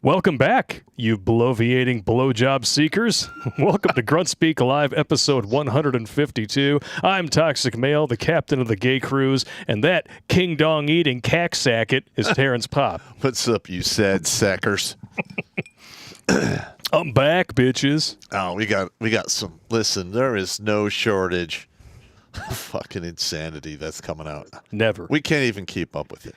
Welcome back, you bloviating blowjob seekers. Welcome to Grunt Speak Live, episode 152. I'm Toxic Male, the captain of the gay cruise, and that king-dong-eating cacksacket is Terrence Pop. What's up, you sad sackers? I'm back, bitches. Oh, we got some. Listen, there is no shortage of fucking insanity that's coming out. Never. We can't even keep up with it.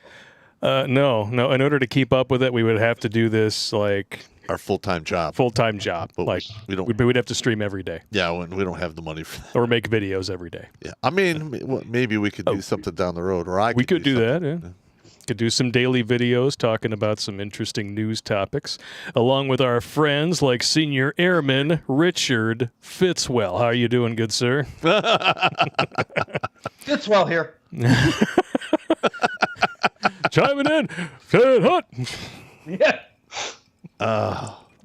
No. In order to keep up with it, we would have to do this like Our full-time job. But Like we'd have to stream every day. Yeah, we don't have the money for that. Or make videos every day. Yeah, I mean, maybe we could do something down the road, or We could do that. something. Yeah. Could do some daily videos talking about some interesting news topics, along with our friends like Senior Airman Richard Fitzwell. How are you doing, good sir? Fitzwell here. Chiming in, saying hot. Yeah.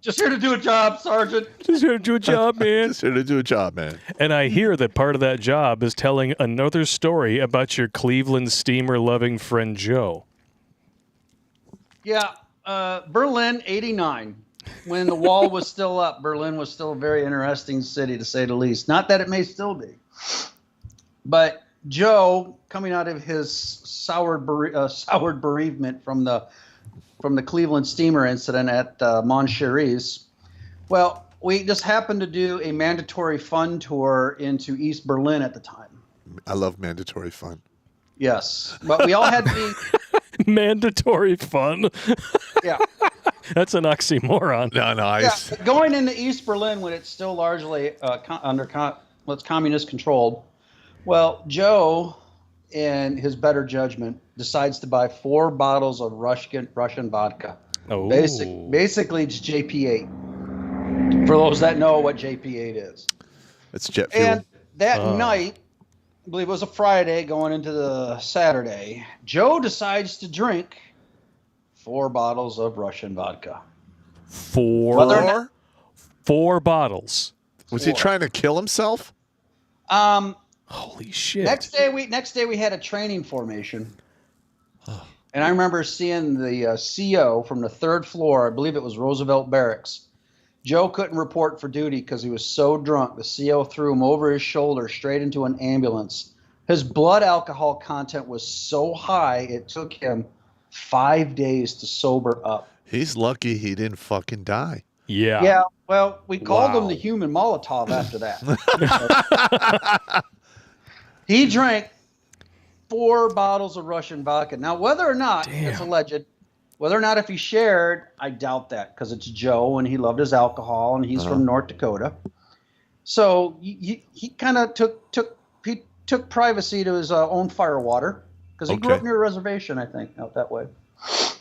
Just here to do a job, Sergeant. Just here to do a job, man. Just here to do a job, man. And I hear that part of that job is telling another story about your Cleveland steamer-loving friend Joe. Yeah. Berlin, 89. When the wall was still up, Berlin was still a very interesting city, to say the least. Not that it may still be. But Joe, coming out of his soured bereavement from the Cleveland steamer incident at Mont Cherise, well, we just happened to do a mandatory fun tour into East Berlin at the time. I love mandatory fun. Yes, but we all had to be Mandatory fun. yeah. That's an oxymoron. No, Going into East Berlin when it's still largely it's communist controlled. Well, Joe, in his better judgment, decides to buy 4 bottles of Russian vodka. Oh. Basically, it's JP8. For those that know what JP8 is. It's jet fuel. And that night, I believe it was a Friday going into the Saturday, Joe decides to drink 4 bottles of Russian vodka. 4 bottles. Was he trying to kill himself? Holy shit. Next day we had a training formation. And I remember seeing the CO from the 3rd floor, I believe it was Roosevelt Barracks. Joe couldn't report for duty because he was so drunk. The CO threw him over his shoulder straight into an ambulance. His blood alcohol content was so high, it took him 5 days to sober up. He's lucky he didn't fucking die. Yeah. Yeah, well, we called him the Human Molotov after that. He drank 4 bottles of Russian vodka. Now, whether or not it's alleged, whether or not if he shared, I doubt that because it's Joe and he loved his alcohol and he's from North Dakota. So he kind of took privacy to his own firewater because he grew up near a reservation, I think, out that way.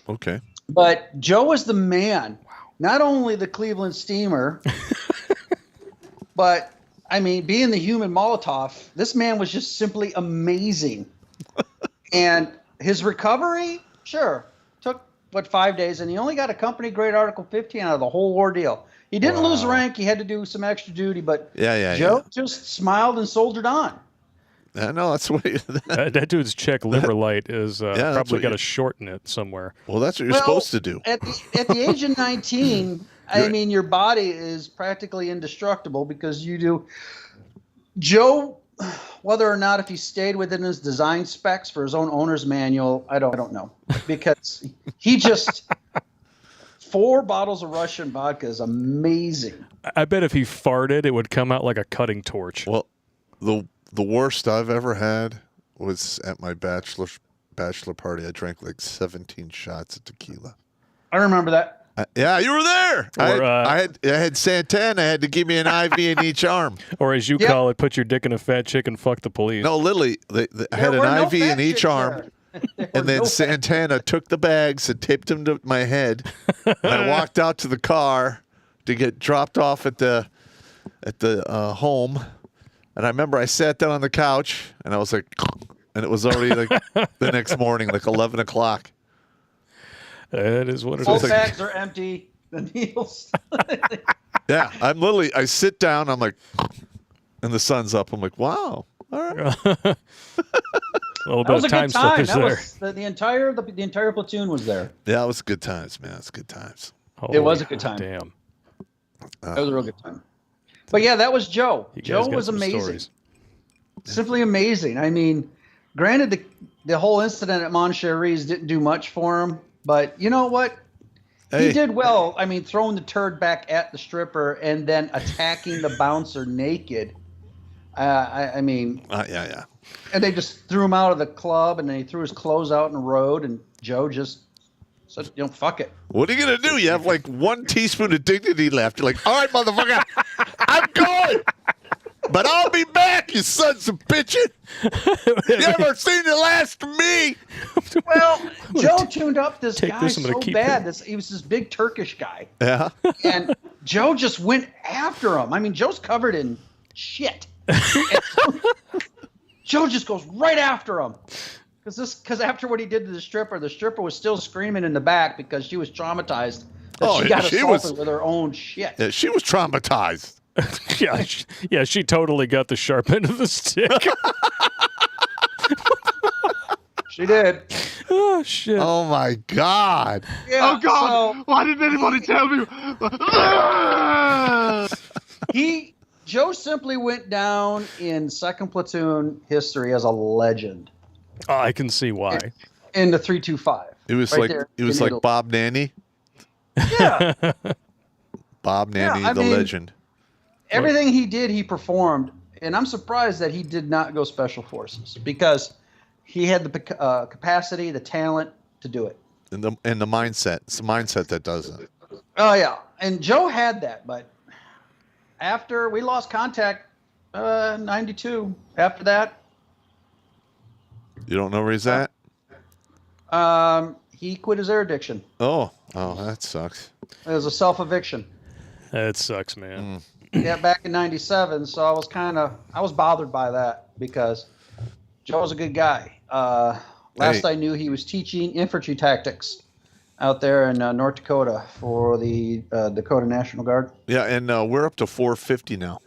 Okay. But Joe was the man. Not only the Cleveland steamer, but I mean, being the Human Molotov, this man was just simply amazing. And his recovery, sure, took, 5 days, and he only got a company grade Article 15 out of the whole ordeal. He didn't lose rank. He had to do some extra duty, but Joe just smiled and soldiered on. Yeah, no, that's what that dude's Czech liver light is probably got to shorten it somewhere. Well, that's what you're supposed to do. At the age of 19, I mean, your body is practically indestructible because you do. Joe, whether or not if he stayed within his design specs for his own owner's manual, I don't know. Because he just 4 bottles of Russian vodka is amazing. I bet if he farted, it would come out like a cutting torch. Well, the worst I've ever had was at my bachelor party. I drank like 17 shots of tequila. I remember that. Yeah, you were there. Or, I had Santana. I had to give me an IV in each arm. Or as you call it, put your dick in a fat chick and fuck the police. No, literally, I had an IV in each arm. And then Santana took the bags and taped them to my head. And I walked out to the car to get dropped off at the home. And I remember I sat down on the couch and I was like, and it was already like the next morning, like 11 o'clock. That is what it Both is. bags are empty. The needles. Yeah, I sit down. I'm like, and the sun's up. I'm like, wow. All right. A little bit of time slippage there. The entire platoon was there. Yeah, it was good times, man. It's good times. It was a good time. Damn. That was a real good time. But yeah, that was Joe. You guys Joe got was some amazing. stories. Simply amazing. I mean, granted, the whole incident at Moncheries didn't do much for him, but you know what? Hey. He did well. I mean, throwing the turd back at the stripper and then attacking the bouncer naked. I mean, yeah. And they just threw him out of the club, and then he threw his clothes out in the road, and Joe just said, fuck it. What are you going to do? You have like 1 teaspoon of dignity left. You're like, all right, motherfucker, I'm going. But I'll be back, you sons of bitches. You ever seen the last of me? Well, Joe tuned up this guy this, I'm gonna so keep bad. him. He was this big Turkish guy. Yeah. And Joe just went after him. I mean, Joe's covered in shit. Joe just goes right after him. Because after what he did to the stripper was still screaming in the back because she was traumatized that she got assaulted with her own shit. Yeah, she was traumatized. Yeah, she totally got the sharp end of the stick. She did. Oh, shit. Oh, my God. Yeah, Oh, God. so Why didn't anybody tell me? Joe simply went down in 2nd Platoon history as a legend Oh, I can see why. in the 325. It was right like there it was in like Italy. Bob Nanny. Yeah. Bob Nanny, I the mean, legend. Everything he did, he performed. And I'm surprised that he did not go Special Forces because he had the capacity, the talent to do it. And the mindset. It's the mindset that does it. Oh, yeah. And Joe had that, but after we lost contact, 92, after that, You don't know where he's at? he quit his air addiction. Oh, that sucks. It was a self-eviction. That sucks, man. Yeah, back in 97. So I was bothered by that because Joe was a good guy. Last I knew, he was teaching infantry tactics out there in North Dakota for the Dakota National Guard. Yeah, and we're up to 450 now.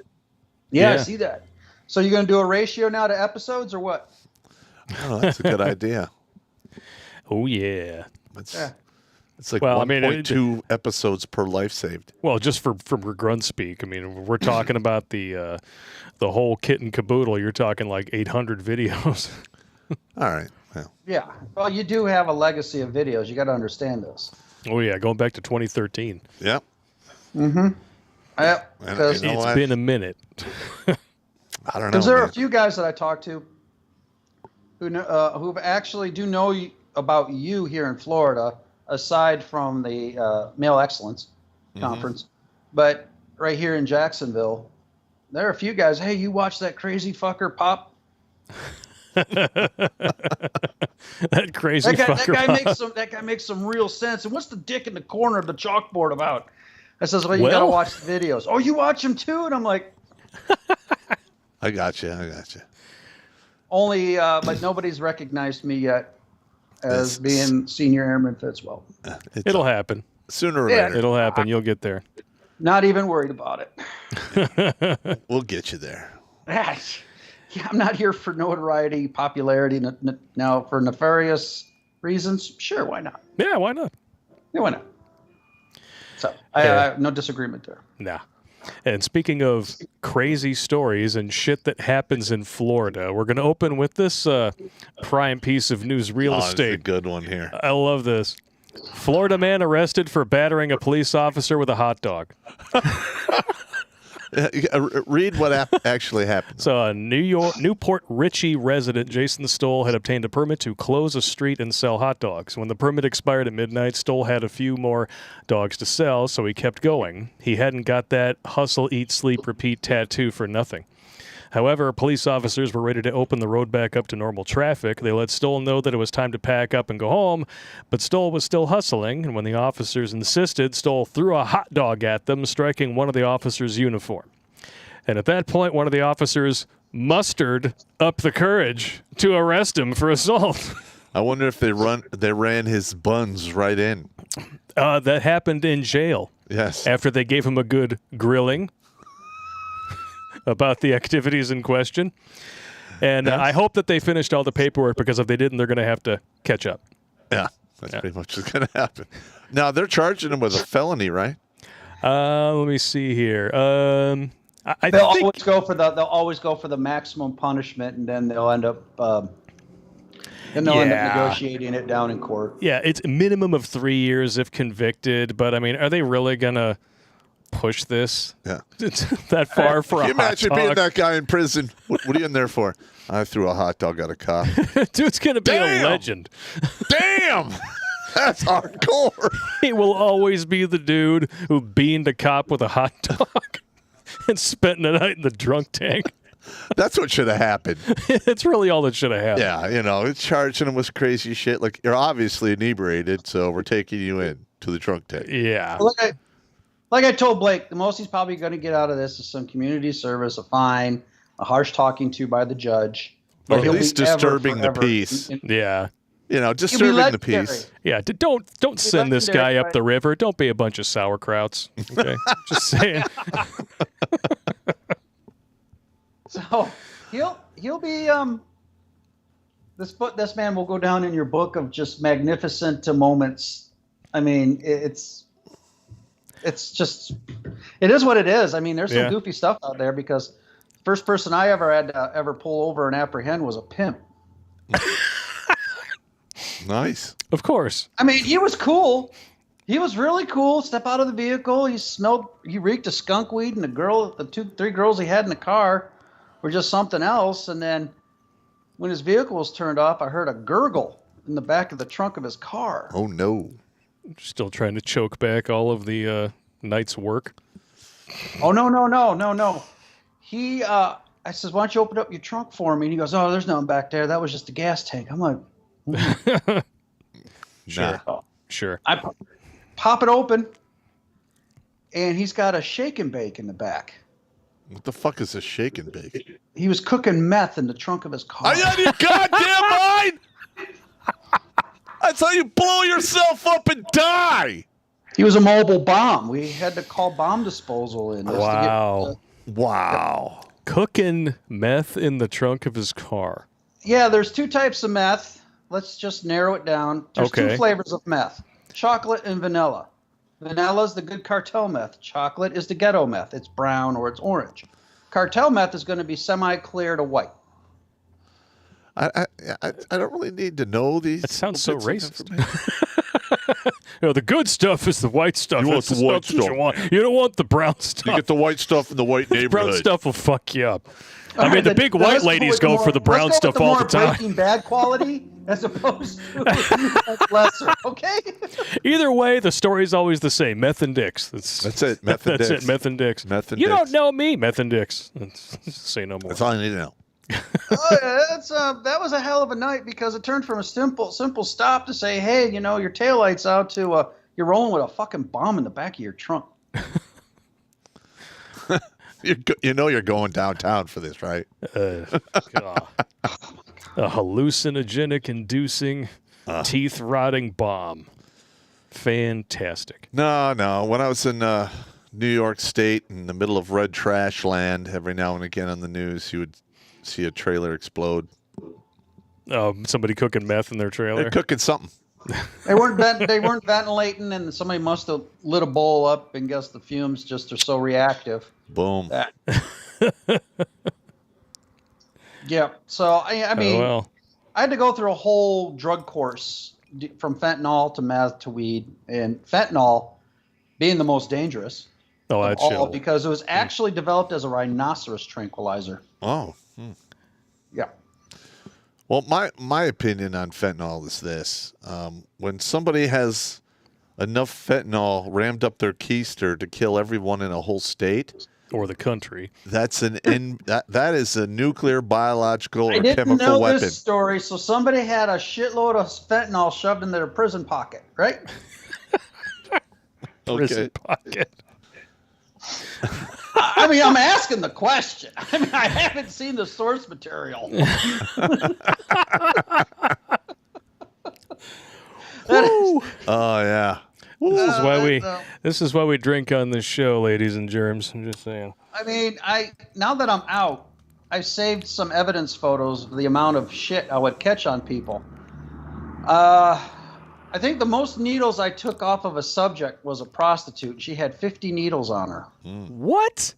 Yeah, I Yeah. see that. So you're going to do a ratio now to episodes or what? Oh, that's a good idea. Oh, yeah. It's like Well, I 1.2 episodes per life saved. Well, just from Grunt Speak, I mean, we're talking about the whole kit and caboodle. You're talking like 800 videos. All right. Well, Yeah. Well, you do have a legacy of videos. You got to understand this. Oh, yeah, going back to 2013. yeah. Yeah. And Because you know It's what? been a minute. I don't know. there are a man. few guys that I talk to who know, who actually do know about you here in Florida, aside from the Male Excellence Conference. But right here in Jacksonville, there are a few guys. Hey, you watch that crazy fucker pop? That crazy fucker. That guy makes some real sense. And what's the dick in the corner of the chalkboard about? I says, well, you got to Well- watch the videos. Oh, you watch them too? And I'm like, I got you. only, but nobody's recognized me yet as being Senior Airman Fitzwell. It'll happen. Sooner or Yeah. later, It'll happen. You'll get there. Not even worried about it. we'll get you there. Yeah, I'm not here for notoriety, popularity. Now, for nefarious reasons, sure, why not? Yeah, why not? Yeah, why not? So, I have no disagreement there. Nah. And speaking of crazy stories and shit that happens in Florida, we're going to open with this prime piece of news real It's a estate. good one here. I love this. Florida man arrested for battering a police officer with a hot dog. Read what actually happened. So, a Newport Richey resident, Jason Stoll, had obtained a permit to close a street and sell hot dogs. When the permit expired at midnight, Stoll had a few more dogs to sell, so he kept going. He hadn't got that hustle, eat, sleep, repeat tattoo for nothing. However, police officers were ready to open the road back up to normal traffic. They let Stoll know that it was time to pack up and go home, but Stoll was still hustling, and when the officers insisted, Stoll threw a hot dog at them, striking one of the officers' uniform. And at that point, one of the officers mustered up the courage to arrest him for assault. I wonder if they ran his buns right in. That happened in jail Yes. after they gave him a good grilling about the activities in question. And I hope that they finished all the paperwork, because if they didn't, they're going to have to catch up. Yeah. That's pretty much what's going to happen. Now, they're charging him with a felony, right? Let me see here. I They'll think always go for the maximum punishment, and then they'll end up negotiating it down in court. Yeah, it's a minimum of 3 years if convicted. But I mean, are they really gonna push this that far for a hot dog? Can you imagine being that guy in prison? What are you in there for? I threw a hot dog at a cop. Dude's gonna be a legend. Damn. That's hardcore. He will always be the dude who beaned a cop with a hot dog and spent the night in the drunk tank. That's what should have happened. It's really all that should have happened. Yeah, it's charging him with crazy shit. Like, you're obviously inebriated, so we're taking you in to the drunk tank. Yeah. Like I told Blake, the most he's probably going to get out of this is some community service, a fine, a harsh talking to by the judge. Or at least disturbing the peace. Yeah. Disturbing the peace. Yeah, don't send this guy up the river. Don't be a bunch of sauerkrauts. Okay, just saying. So he'll be this man will go down in your book of just magnificent moments. I mean, it's just it is what it is. I mean, there's some goofy stuff out there because the first person I ever had to ever pull over and apprehend was a pimp. Nice. Of course. I mean, he was cool. He was really cool. Step out of the vehicle. He reeked of skunk weed, and the 3 girls he had in the car were just something else. And then when his vehicle was turned off, I heard a gurgle in the back of the trunk of his car. Oh, no. Still trying to choke back all of the night's work. Oh, no. I says, why don't you open up your trunk for me? And he goes, oh, there's nothing back there. That was just a gas tank. I'm like, Sure. I pop it open, and he's got a shake and bake in the back. What the fuck is a shake and bake? He was cooking meth in the trunk of his car. Are you out of your goddamn mind? That's how you blow yourself up and die. He was a mobile bomb. We had to call bomb disposal in. Wow. Cooking meth in the trunk of his car. Yeah, there's 2 types of meth. Let's just narrow it down. There's 2 flavors of meth, chocolate and vanilla. Vanilla is the good cartel meth. Chocolate is the ghetto meth. It's brown or it's orange. Cartel meth is going to be semi-clear to white. I don't really need to know these. That sounds so racist. The good stuff is the white stuff. You want the white stuff. You don't want the brown stuff. You get the white stuff in the white neighborhood. Brown stuff will fuck you up. I mean, the big white ladies go for the brown stuff all the time. Breaking Bad quality as opposed to lesser, okay? Either way, the story's always the same. Meth and dicks. That's it. Meth and dicks. That's it. Meth and dicks. Meth and you dicks. don't know me, meth and dicks. Say no more. That's all I need to know. That was a hell of a night because it turned from a simple stop to say, hey, your taillight's out to you're rolling with a fucking bomb in the back of your trunk. You're going downtown for this, right? God. A hallucinogenic-inducing, teeth-rotting bomb. Fantastic. No. When I was in New York State in the middle of red trash land, every now and again on the news, you would see a trailer explode. Oh, somebody cooking meth in their trailer? They're cooking something. They weren't ventilating, and somebody must have lit a bowl up and guess the fumes just are so reactive. Boom. Yeah. So I mean, I had to go through a whole drug course from fentanyl to meth to weed, and fentanyl being the most dangerous. Oh, that's all because it was actually developed as a rhinoceros tranquilizer. Oh. Yeah. Well, my opinion on fentanyl is this: when somebody has enough fentanyl rammed up their keister to kill everyone in a whole state or the country, that's that is a nuclear, biological, or chemical weapon. I didn't know this story, so somebody had a shitload of fentanyl shoved in their prison pocket, right? Prison pocket. I mean, I'm asking the question. I mean, I haven't seen the source material. Oh yeah. This is why we drink on this show, ladies and germs. I'm just saying. I mean, now that I'm out, I've saved some evidence photos of the amount of shit I would catch on people. I think the most needles I took off of a subject was a prostitute. She had 50 needles on her. What?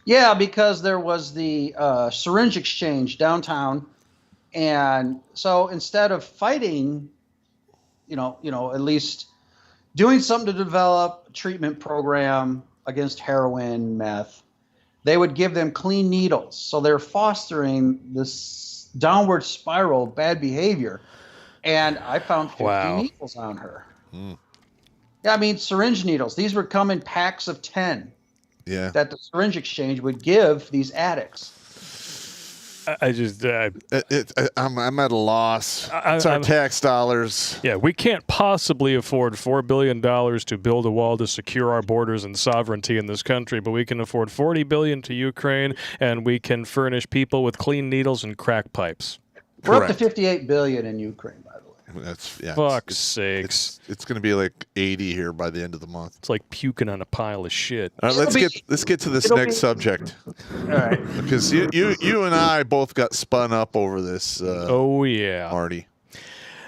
Yeah, because there was the syringe exchange downtown, and so instead of fighting, at least doing something to develop a treatment program against heroin, meth, they would give them clean needles. So they're fostering this downward spiral of bad behavior. And I found 50 needles on her. Yeah, I mean, syringe needles. These would come in packs of 10. Yeah. That the syringe exchange would give these addicts. I'm at a loss. It's our tax dollars. Yeah, we can't possibly afford $4 billion to build a wall to secure our borders and sovereignty in this country, but we can afford $40 billion to Ukraine, and we can furnish people with clean needles and crack pipes. We're up to $58 billion in Ukraine, by the way. Fuck's sakes! It's going to be like 80 here by the end of the month. It's like puking on a pile of shit. All right, let's get to this next subject. All right, because you and I both got spun up over this. Marty.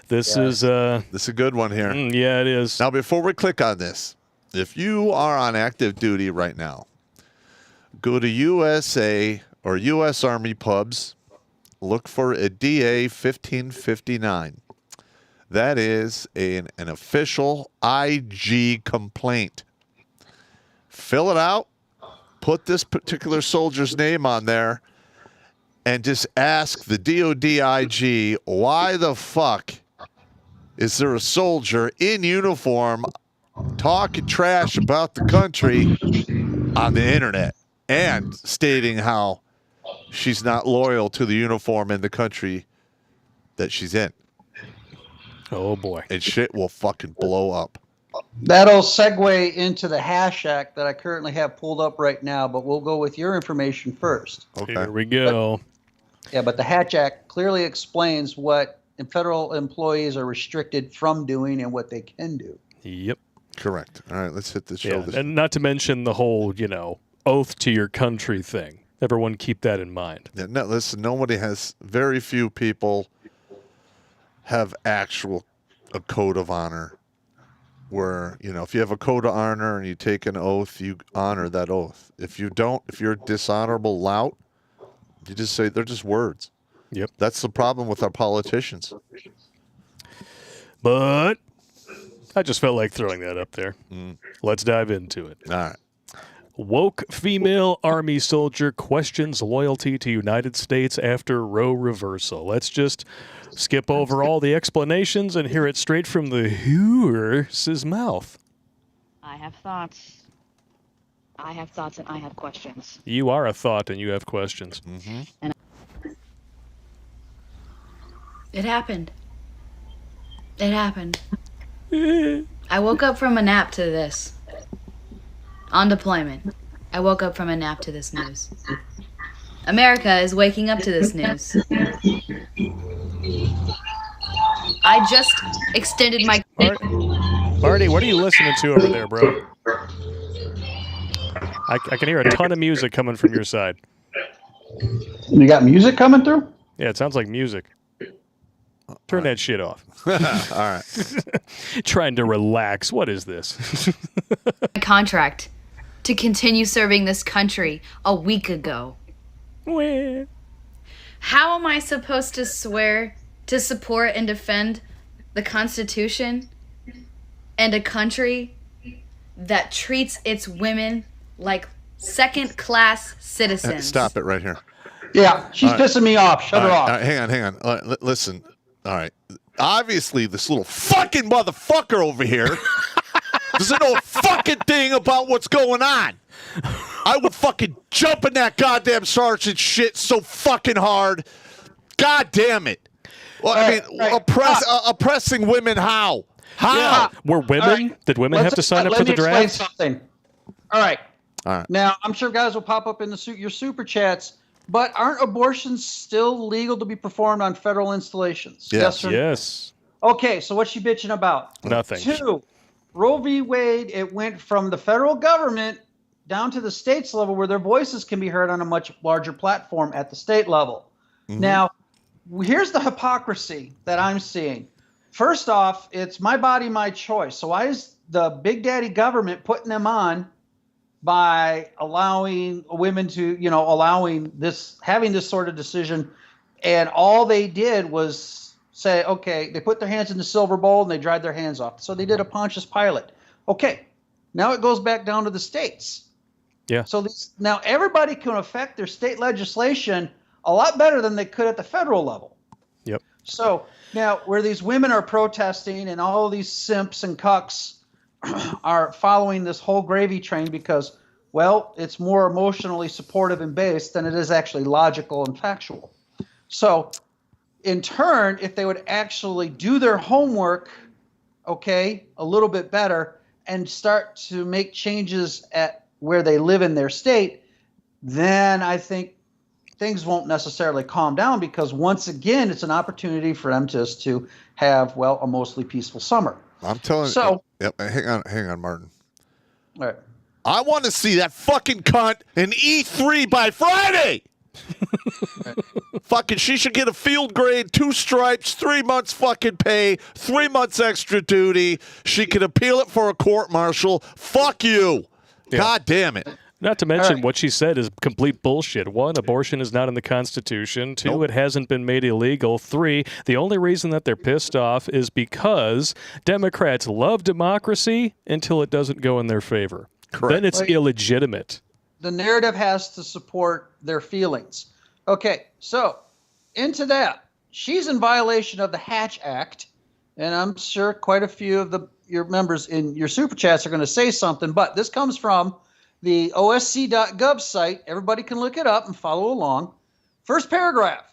This is a good one here. Yeah, it is. Now, before we click on this, if you are on active duty right now, go to USA or U.S. Army pubs. Look for a DA 1559. That is an official IG complaint. Fill it out, put this particular soldier's name on there, and just ask the DOD IG, why the fuck is there a soldier in uniform talking trash about the country on the internet and stating how she's not loyal to the uniform in the country that she's in? Oh, boy. And shit will fucking blow up. That'll segue into the Hash Act that I currently have pulled up right now, but we'll go with your information first. Okay. Here we go. But the Hatch Act clearly explains what federal employees are restricted from doing and what they can do. Yep. Correct. All right, let's hit the show. Yeah. And not to mention the whole, oath to your country thing. Everyone keep that in mind. Yeah, no, listen, very few people have a code of honor where, if you have a code of honor and you take an oath, you honor that oath. If you don't, if you're a dishonorable lout, you just say they're just words. Yep. That's the problem with our politicians. But I just felt like throwing that up there. Let's dive into it. All right. Woke female Army soldier questions loyalty to United States after Roe reversal. Let's just skip over all the explanations and hear it straight from the horse's mouth. I have thoughts. I have thoughts and I have questions. You are a thought and you have questions. Mm-hmm. It happened. It happened. I woke up from a nap to this. On deployment. I woke up from a nap to this news. America is waking up to this news. I just extended my... Marty, what are you listening to over there, bro? I can hear a ton of music coming from your side. You got music coming through? Yeah, it sounds like music. Turn that shit off. All right. Trying to relax. What is this? Contract to continue serving this country a week ago. Where? How am I supposed to swear to support and defend the Constitution and a country that treats its women like second-class citizens? Stop it right here. Yeah, she's pissing me off. Shut her off. Hang on. Listen. All right. Obviously, this little fucking motherfucker over here doesn't know a fucking thing about what's going on. I would fucking jump in that goddamn sergeant shit so fucking hard. God damn it. Well, oppressing women how? How? Yeah. Were women? Did women have to sign up for the draft? Let me explain something. All right. Now, I'm sure guys will pop up in your super chats, but aren't abortions still legal to be performed on federal installations? Yes. Yes. Okay, so what's she bitching about? Nothing. 2, Roe v. Wade, it went from the federal government down to the states level where their voices can be heard on a much larger platform at the state level. Mm-hmm. Now, here's the hypocrisy that I'm seeing. First off, it's my body, my choice. So why is the big daddy government putting them on by allowing women to, allowing this, having this sort of decision? And all they did was say, okay, they put their hands in the silver bowl and they dried their hands off. So they did a Pontius Pilate. Okay, now it goes back down to the states. Yeah. So now everybody can affect their state legislation a lot better than they could at the federal level. Yep. So now where these women are protesting and all these simps and cucks are following this whole gravy train because, well, it's more emotionally supportive and based than it is actually logical and factual. So in turn, if they would actually do their homework, okay, a little bit better and start to make changes at where they live in their state, then I think things won't necessarily calm down because once again, it's an opportunity for them just to have, well, a mostly peaceful summer. I'm telling you. So, yep, hang on, Martin. All right. I want to see that fucking cunt in E3 by Friday. Fucking, she should get a field grade, 2 stripes, 3 months fucking pay, 3 months extra duty. She could appeal it for a court martial. Fuck you. Yeah. God damn it. Not to mention what she said is complete bullshit. 1, abortion is not in the Constitution. 2, It hasn't been made illegal. 3, the only reason that they're pissed off is because Democrats love democracy until it doesn't go in their favor. Correct. Then it's illegitimate. The narrative has to support their feelings. Okay, so into that, she's in violation of the Hatch Act, and I'm sure quite a few of your members in your super chats are going to say something, but this comes from the osc.gov site. Everybody can look it up and follow along. First paragraph,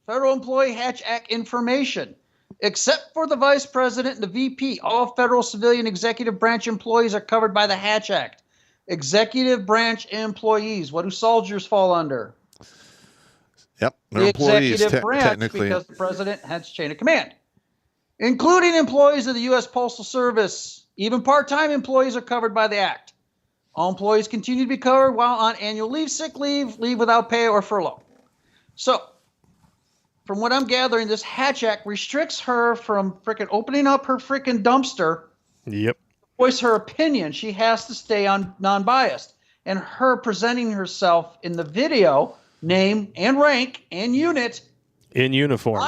Federal Employee Hatch Act information. Except for the Vice President and the VP, all federal civilian executive branch employees are covered by the Hatch Act. Executive branch employees, what do soldiers fall under? Yep, the employees, executive branch, technically. because the president has chain of command. Including employees of the U.S. Postal Service. Even part-time employees are covered by the Act. All employees continue to be covered while on annual leave, sick leave, leave without pay, or furlough. So, from what I'm gathering, this Hatch Act restricts her from frickin' opening up her frickin' dumpster. Yep. Voice her opinion. She has to stay on non-biased. And her presenting herself in the video, name and rank and unit. In uniform.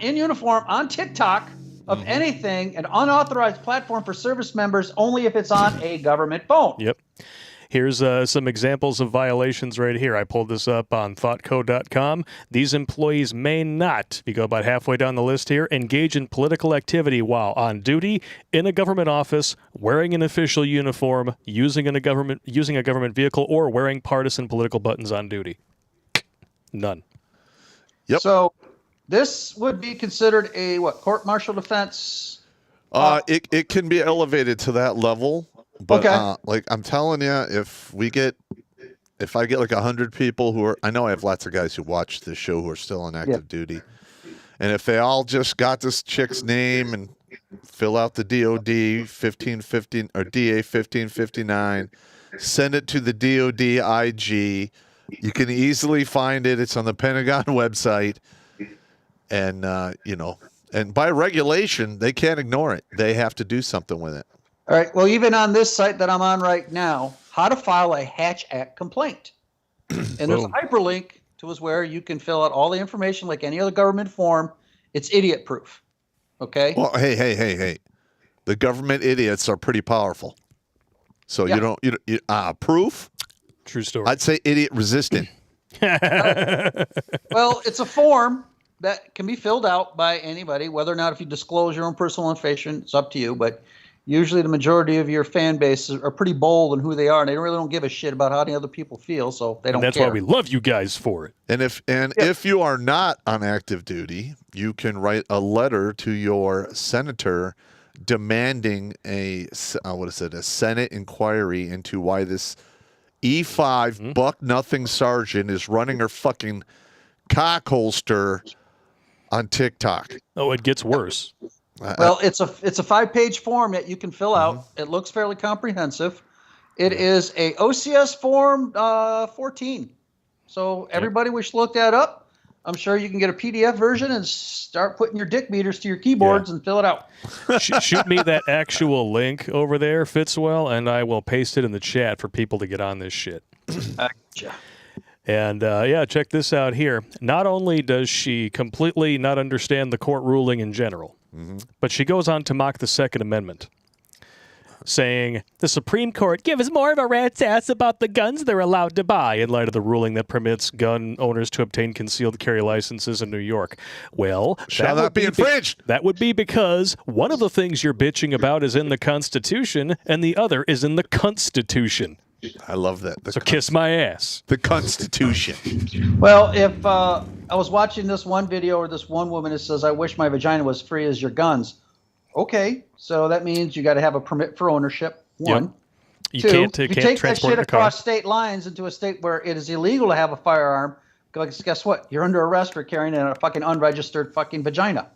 In uniform, on TikTok, of anything, an unauthorized platform for service members only if it's on a government phone. Yep. Here's some examples of violations right here. I pulled this up on thoughtco.com. These employees may not, you go about halfway down the list here, engage in political activity while on duty, in a government office, wearing an official uniform, using a government vehicle, or wearing partisan political buttons on duty. None. Yep. So this would be considered a court-martial defense? It can be elevated to that level. But like I'm telling you, if I get like 100 people who are, I know I have lots of guys who watch this show who are still on active duty, and if they all just got this chick's name and fill out the DOD 1515 or DA 1559, send it to the DOD IG. You can easily find it. It's on the Pentagon website, and and by regulation they can't ignore it. They have to do something with it. All right. Well, even on this site that I'm on right now, how to file a Hatch Act complaint. And there's a hyperlink to where you can fill out all the information like any other government form. It's idiot proof. Okay. Well, hey. The government idiots are pretty powerful. So you proof? True story. I'd say idiot resistant. Well, it's a form that can be filled out by anybody, whether or not if you disclose your own personal information, it's up to you. But usually the majority of your fan base are pretty bold in who they are, and they really don't give a shit about how any other people feel, so they don't care. And that's why we love you guys for it. And if you are not on active duty, you can write a letter to your senator demanding a Senate inquiry into why this E5 buck-nothing sergeant is running her fucking cock holster on TikTok. Oh, it gets worse. Well, it's a 5-page form that you can fill out. It looks fairly comprehensive. It is a OCS form 14. So everybody we should look that up. I'm sure you can get a PDF version and start putting your dick meters to your keyboards and fill it out. Shoot me that actual link over there, Fitzwell, and I will paste it in the chat for people to get on this shit. Gotcha. And check this out here. Not only does she completely not understand the court ruling in general, but she goes on to mock the Second Amendment, saying the Supreme Court gives more of a rat's ass about the guns they're allowed to buy in light of the ruling that permits gun owners to obtain concealed carry licenses in New York. Well, shall that be infringed? That would be because one of the things you're bitching about is in the Constitution, and the other is in the Constitution. I love that. So kiss my ass. The Constitution. Well, if I was watching this one video or this one woman that says, I wish my vagina was free as your guns. Okay, so that means you got to have a permit for ownership, one. Yep. Two, You can't you take that shit transport a car. across state lines into a state where it is illegal to have a firearm. Guess what? You're under arrest for carrying a fucking unregistered fucking vagina.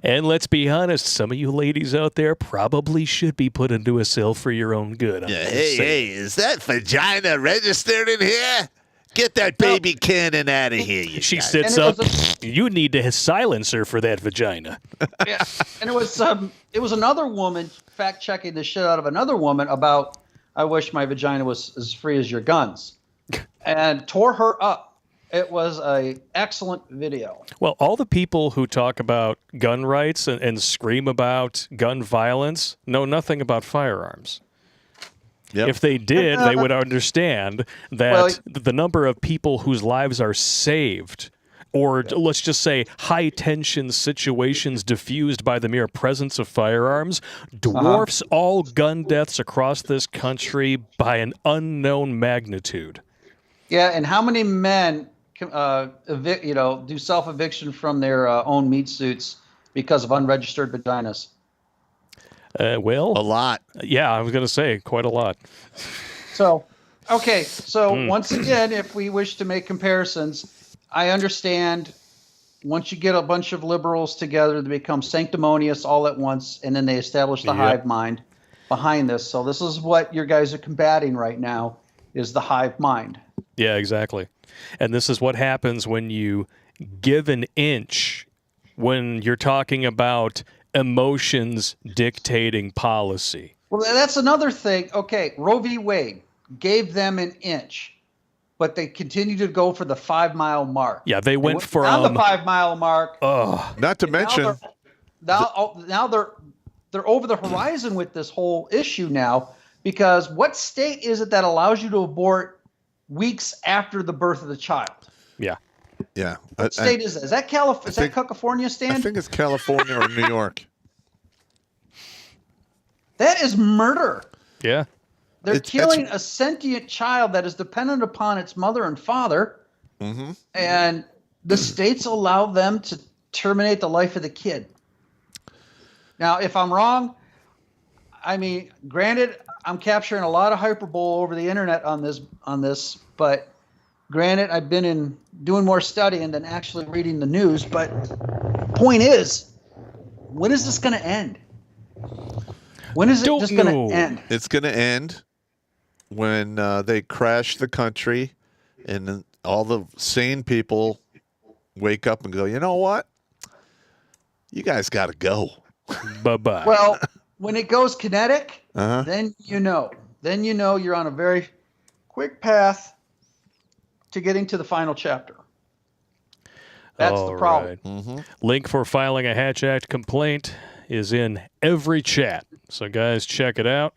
And let's be honest, some of you ladies out there probably should be put into a cell for your own good. Hey, is that vagina registered in here? Get that baby cannon out of here. She sits up. You need to silence her for that vagina. Yeah, and it was another woman fact checking the shit out of another woman about, I wish my vagina was as free as your guns, and tore her up. It was a excellent video. Well, all the people who talk about gun rights and scream about gun violence know nothing about firearms. Yep. If they did, they would understand that the number of people whose lives are saved, or let's just say high-tension situations diffused by the mere presence of firearms, dwarfs all gun deaths across this country by an unknown magnitude. Yeah, and how many men do self-eviction from their own meat suits because of unregistered vaginas? A lot. Yeah, I was going to say quite a lot. So, okay. So once again, if we wish to make comparisons, I understand once you get a bunch of liberals together, they become sanctimonious all at once, and then they establish the hive mind behind this. So this is what your guys are combating right now, is the hive mind. Yeah, exactly. And this is what happens when you give an inch when you're talking about emotions dictating policy. Well, that's another thing. Okay, Roe v. Wade gave them an inch, but they continued to go for the 5-mile mark. Yeah, they went from down the 5-mile mark. Not to mention, now they're over the horizon with this whole issue now, because what state is it that allows you to abort weeks after the birth of the child? Yeah. Yeah. What state is that? Is that California? Is that California, Stan? I think it's California or New York. That is murder. Yeah. They're killing a sentient child that is dependent upon its mother and father, and the states allow them to terminate the life of the kid. Now, if I'm wrong, I mean, granted, I'm capturing a lot of hyperbole over the internet on this, but granted, I've been doing more studying than actually reading the news. But point is, when is this going to end? When is it just going to end? It's going to end when they crash the country, and all the sane people wake up and go, you know what? You guys got to go. Bye-bye. Well, when it goes kinetic, then you know. Then you know you're on a very quick path to getting to the final chapter. That's the problem. Right. Link for filing a Hatch Act complaint is in every chat. So, guys, check it out.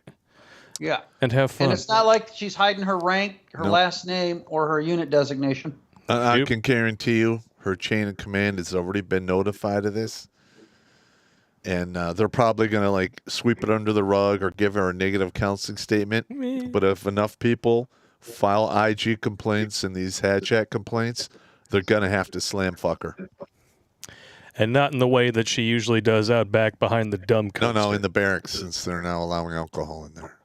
Yeah. And have fun. And it's not like she's hiding her rank, her last name, or her unit designation. I can guarantee you her chain of command has already been notified of this. And they're probably going to sweep it under the rug or give her a negative counseling statement. But if enough people file IG complaints and these Hatch Act complaints, they're going to have to slam fuck her. And not in the way that she usually does out back behind the dumb coaster. No, in the barracks, since they're now allowing alcohol in there.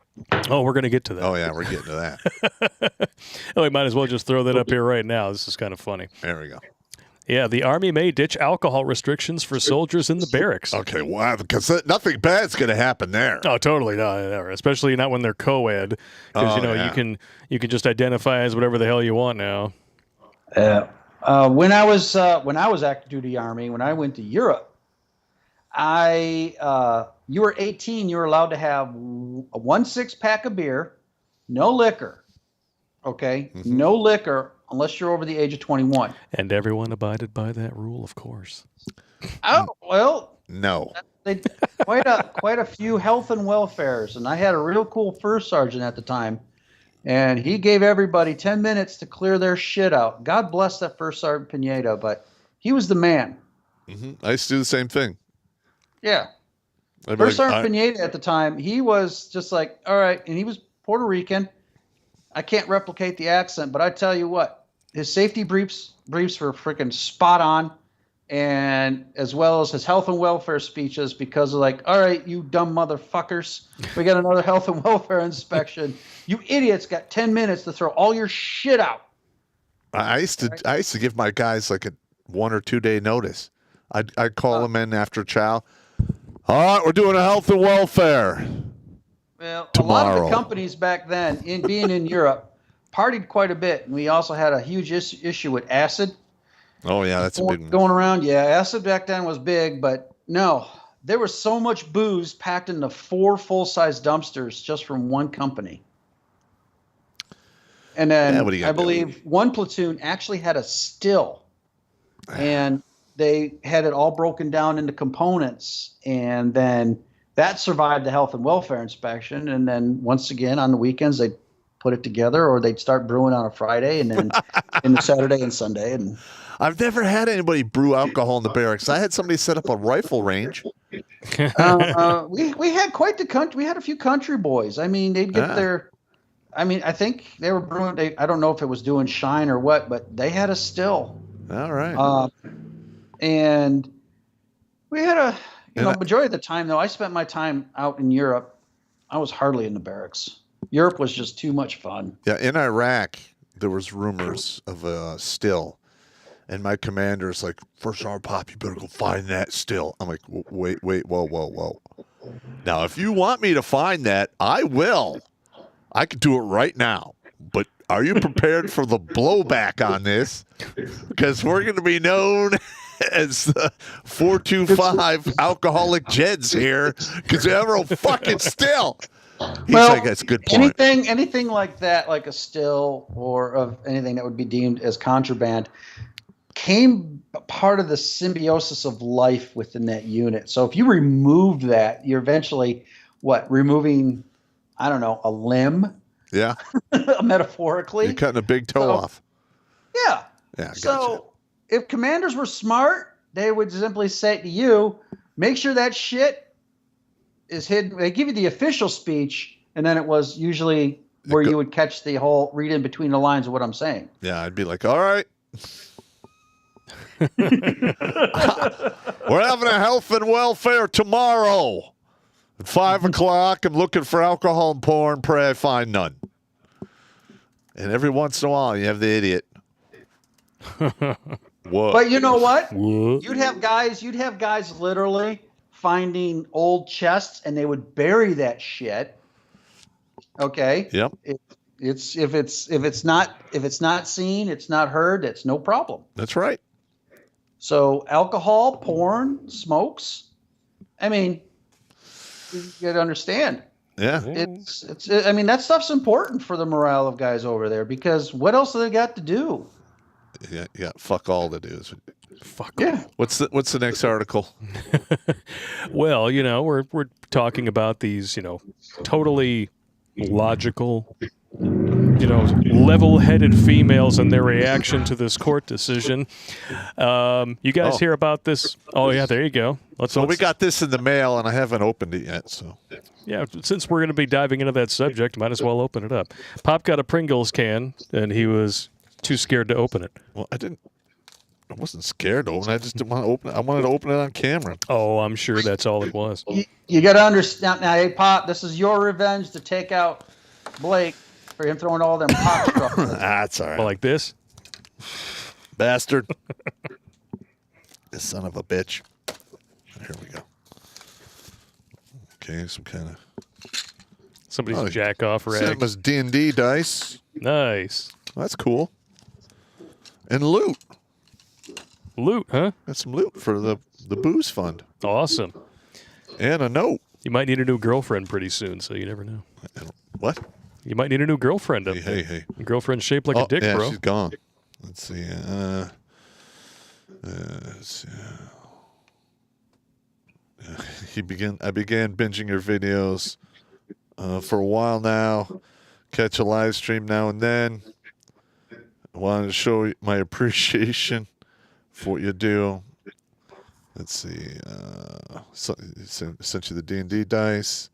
Oh, we're going to get to that. Oh, yeah, we're getting to that. We might as well just throw that up here right now. This is kind of funny. There we go. Yeah, the Army may ditch alcohol restrictions for soldiers in the barracks. Okay, wow, because nothing bad's going to happen there. Oh, totally not. Especially not when they're co-ed. Because, you can just identify as whatever the hell you want now. When I was active duty Army, when I went to Europe, you were 18. You were allowed to have a 1 6-pack of beer, no liquor. Okay, no liquor unless you're over the age of 21. And everyone abided by that rule, of course. Oh well, No. they quite a few health and welfares, and I had a real cool first sergeant at the time, and he gave everybody 10 minutes to clear their shit out. God bless that first sergeant Pineda, but he was the man. I used to do the same thing. Yeah. I'd be First Sergeant like, Pineda at the time, he was just like, all right, and he was Puerto Rican. I can't replicate the accent, but I tell you what, his safety briefs were freaking spot on, and as well as his health and welfare speeches, because of like, all right, you dumb motherfuckers, we got another health and welfare inspection. You idiots got 10 minutes to throw all your shit out. I used to give my guys like a 1 or 2 day notice. I'd call them in after chow. All right, we're doing a health and welfare. Well, tomorrow. A lot of the companies back then, being in Europe, partied quite a bit. And we also had a huge issue with acid. Oh, yeah, that's a big one. Going around, yeah. Acid back then was big, but no. There was so much booze packed into 4 full-size dumpsters just from one company. And then I believe one platoon actually had a still. And they had it all broken down into components. And then that survived the health and welfare inspection. And then once again, on the weekends, they'd put it together, or they'd start brewing on a Friday and then in the Saturday and Sunday. And I've never had anybody brew alcohol in the barracks. I had somebody set up a rifle range. we had quite the country. We had a few country boys. I mean, they'd get their. I mean, I think they were brewing. I don't know if it was doing shine or what, but they had a still. All right. And we had majority of the time though, I spent my time out in Europe. I was hardly in the barracks. Europe was just too much fun. Yeah, in Iraq, there was rumors of a still. And my commander's like, First Sergeant Pop, you better go find that still. I'm like, wait, whoa. Now, if you want me to find that, I will. I could do it right now. But are you prepared for the blowback on this? Because we're going to be known as the 425 alcoholic Jeds here. Because they're fucking still. He's like, that's a good point. Anything like that, like a still or of anything that would be deemed as contraband, came part of the symbiosis of life within that unit. So if you removed that, you're eventually removing, I don't know, a limb. Yeah. Metaphorically. You're cutting a big toe off. Yeah. Yeah. So if commanders were smart, they would simply say to you, make sure that shit is hidden. They give you the official speech, and then it was usually where you would catch the whole read in between the lines of what I'm saying. Yeah, I'd be like, all right. We're having a health and welfare tomorrow at 5 o'clock. I'm looking for alcohol and porn. Pray I find none. And every once in a while, you have the idiot. What? But you know what? You'd have guys literally finding old chests, and they would bury that shit. Okay. Yep. If it's not seen, it's not heard. It's no problem. That's right. So alcohol, porn, smokes. I mean, you got to understand. Yeah. I mean, that stuff's important for the morale of guys over there, because what else do they got to do? Yeah. Fuck all to do. Fuck. Yeah. What's the next article? Well, we're talking about these, totally logical, level-headed females and their reaction to this court decision. You guys hear about this? Oh yeah, there you go. We got this in the mail, and I haven't opened it yet. So yeah, since we're going to be diving into that subject, might as well open it up. Pop got a Pringles can, and he was too scared to open it. Well, I wasn't scared to open it. I just didn't want to open it. I wanted to open it on camera. Oh, I'm sure that's all it was. You got to understand now, hey Pop, this is your revenge to take out Blake for him throwing all them pop stuff. That's all right. Well, like this, bastard. This son of a bitch. Here we go. Okay, some kind of somebody's jack off rag. Same as D&D dice. Nice. Well, that's cool. And loot. Loot, huh? Got some loot for the booze fund. Awesome. And a note. You might need a new girlfriend pretty soon, so you never know. What? You might need a new girlfriend up there. Hey. Your girlfriend's shaped like a dick, yeah, bro. she's gone. Let's see. Let's see. I began binging your videos for a while now. Catch a live stream now and then. I wanted to show you my appreciation for what you do. Let's see. Sent you the D&D dice.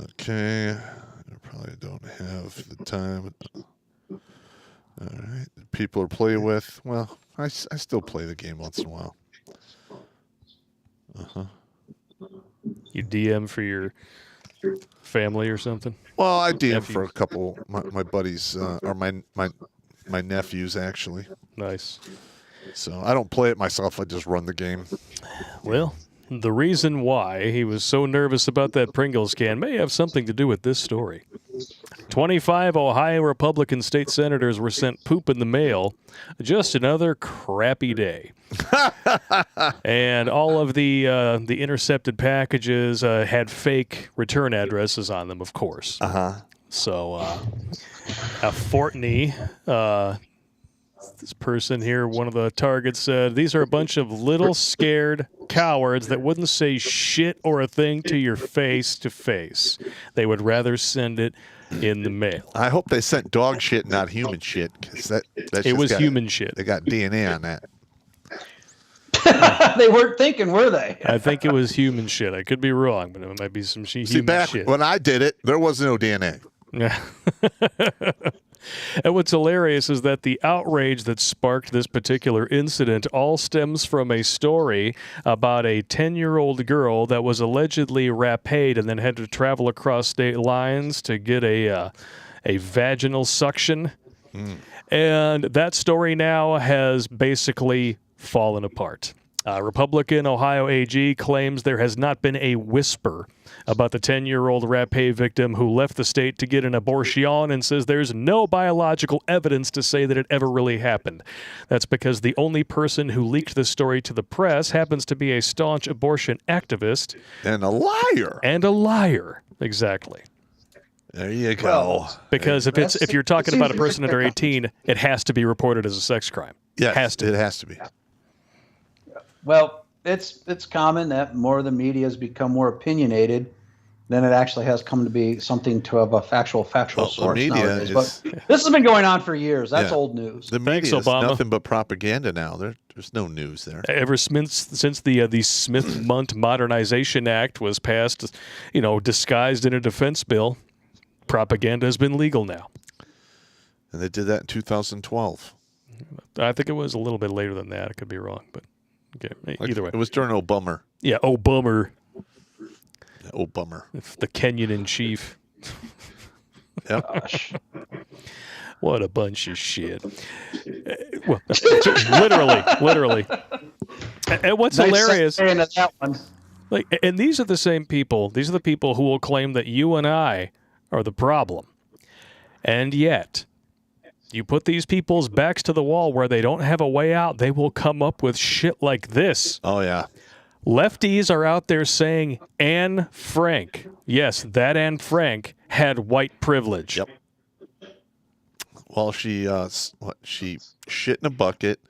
Okay. I probably don't have the time. All right. People to play with. Well, I still play the game once in a while. You DM for your family or something? Well, I DM for a couple my buddies or my nephews actually. Nice. So I don't play it myself. I just run the game. Well, the reason why he was so nervous about that Pringles can may have something to do with this story. 25 Ohio Republican state senators were sent poop in the mail. Just another crappy day. And all of the intercepted packages had fake return addresses on them, of course. So Fortney, this person here, one of the targets said, these are a bunch of little scared cowards that wouldn't say shit or a thing to your face to face. They would rather send it in the mail. I hope they sent dog shit, not human shit, because it was human shit. They got DNA on that. They weren't thinking, were they? I think it was human shit. I could be wrong, but it might be some human See, back shit. when I did it, there was no DNA. Yeah. And what's hilarious is that the outrage that sparked this particular incident all stems from a story about a 10-year-old girl that was allegedly raped and then had to travel across state lines to get a vaginal suction. And that story now has basically fallen apart. Republican Ohio AG claims there has not been a whisper about the 10-year-old rapé victim who left the state to get an abortion and says there's no biological evidence to say that it ever really happened. That's because the only person who leaked the story to the press happens to be a staunch abortion activist. And a liar. And a liar. Exactly. There you go. Well, because if you're talking about a person under 18, it has to be reported as a sex crime. Yeah, it has to be. Well, it's common that more of the media has become more opinionated than it actually has come to be something to have a factual source nowadays. But this has been going on for years. That's old news. The media is nothing but propaganda now. There's no news there. Ever since the Smith-Mundt Modernization Act was passed, disguised in a defense bill, propaganda has been legal now. And they did that in 2012. I think it was a little bit later than that. I could be wrong, but okay. Either way. It was during Obama. Yeah, Obama. Obama. The Kenyan in chief. Yep. What a bunch of shit. Well, literally. And what's hilarious? That one. And these are the same people. These are the people who will claim that you and I are the problem. And yet, you put these people's backs to the wall where they don't have a way out, they will come up with shit like this. Oh, yeah. Lefties are out there saying Anne Frank. Yes, that Anne Frank had white privilege. Yep. Well, she shit in a bucket,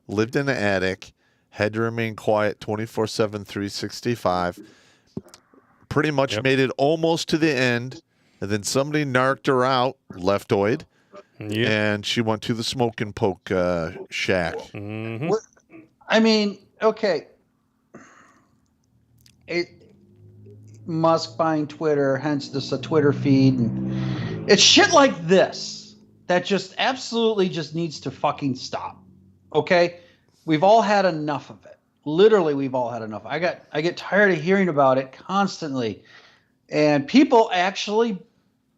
lived in an attic, had to remain quiet 24/7, 365. Pretty much made it almost to the end, and then somebody narked her out, leftoid, and she went to the smoke and poke shack. Mm-hmm. I mean, okay. Musk buying Twitter, hence this a Twitter feed, and it's shit like this that just absolutely just needs to fucking stop. Okay, we've all had enough of it. Literally, we've all had enough. I get tired of hearing about it constantly, and people actually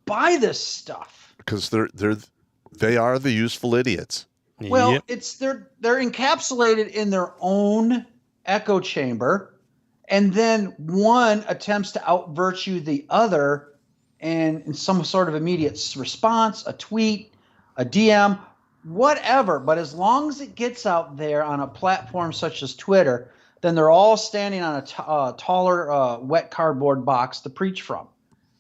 buy this stuff because they are the useful idiots. Well, they're encapsulated in their own echo chamber. And then one attempts to out-virtue the other, and in some sort of immediate response, a tweet, a DM, whatever. But as long as it gets out there on a platform such as Twitter, then they're all standing on a taller wet cardboard box to preach from.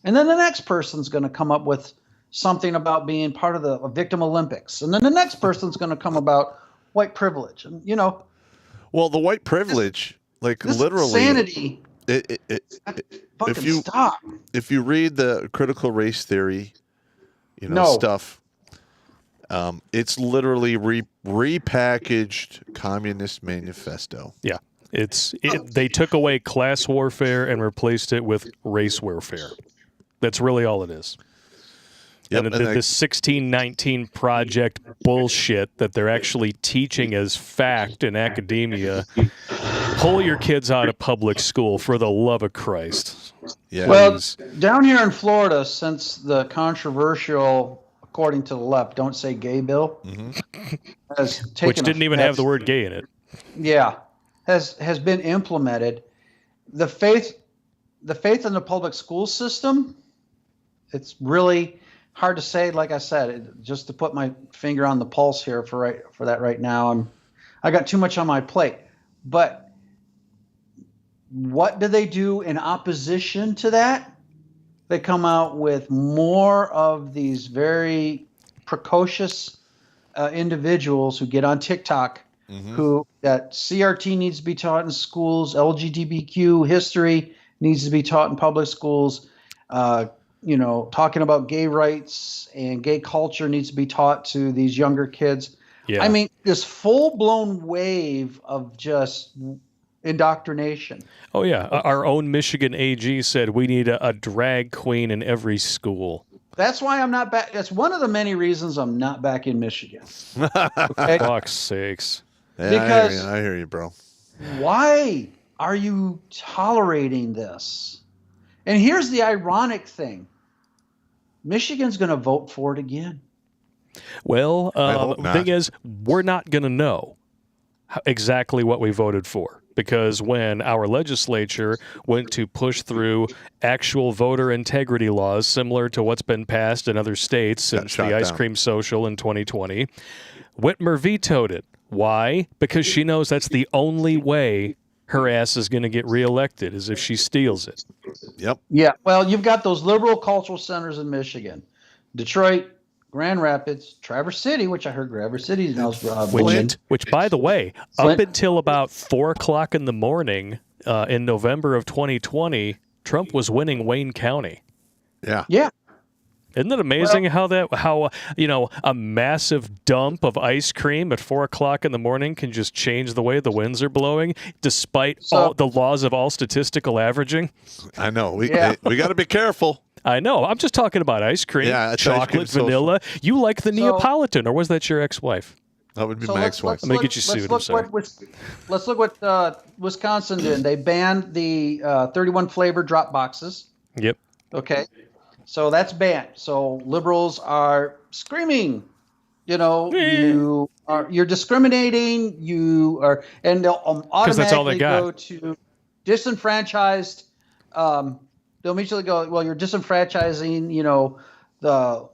And then the next person's going to come up with something about being part of the Victim Olympics. And then the next person's going to come about white privilege. And, you know. Well, the white privilege, like this literally. Insanity. Stop. If you read the critical race theory, stuff, it's literally repackaged Communist Manifesto. Yeah. They took away class warfare and replaced it with race warfare. That's really all it is. Yep, and the 1619 project bullshit that they're actually teaching as fact in academia. Pull your kids out of public school, for the love of Christ. Yeah. Well, down here in Florida, since the controversial, according to the left, don't say gay bill, has taken which didn't even have the word gay in it. Yeah, has been implemented. The faith in the public school system, it's really hard to say. Like I said, just to put my finger on the pulse here for that right now, I got too much on my plate. But what do they do in opposition to that? They come out with more of these very precocious individuals who get on TikTok, who that CRT needs to be taught in schools, LGBTQ history needs to be taught in public schools. Talking about gay rights and gay culture needs to be taught to these younger kids. Yeah. I mean, this full-blown wave of just indoctrination. Oh, yeah. Our own Michigan AG said we need a drag queen in every school. That's why I'm not back. That's one of the many reasons I'm not back in Michigan. Okay? Fuck's sakes. Yeah, because I hear you, bro. Why are you tolerating this? And here's the ironic thing. Michigan's going to vote for it again. Well, the thing is, we're not going to know exactly what we voted for, because when our legislature went to push through actual voter integrity laws similar to what's been passed in other states since the ice cream social in 2020, Whitmer vetoed it. Why? Because she knows that's the only way her ass is going to get reelected, is if she steals it. Yep. Yeah. Well, you've got those liberal cultural centers in Michigan, Detroit, Grand Rapids, Traverse City, which I heard Traverse City is now which, by the way, up until about 4 o'clock in the morning in November of 2020, Trump was winning Wayne County. Yeah. Yeah. Isn't it amazing how a massive dump of ice cream at 4 o'clock in the morning can just change the way the winds are blowing, despite all the laws of all statistical averaging? I know. We got to be careful. I know. I'm just talking about ice cream, chocolate, vanilla. You like the Neapolitan, or was that your ex-wife? That would be my ex-wife. Let me get you sued. I'm sorry. Let's look what Wisconsin did. They banned the 31 flavor drop boxes. Yep. Okay. So that's banned. So liberals are screaming, you're discriminating. And they'll automatically go to disenfranchised. They'll immediately go, well, you're disenfranchising, the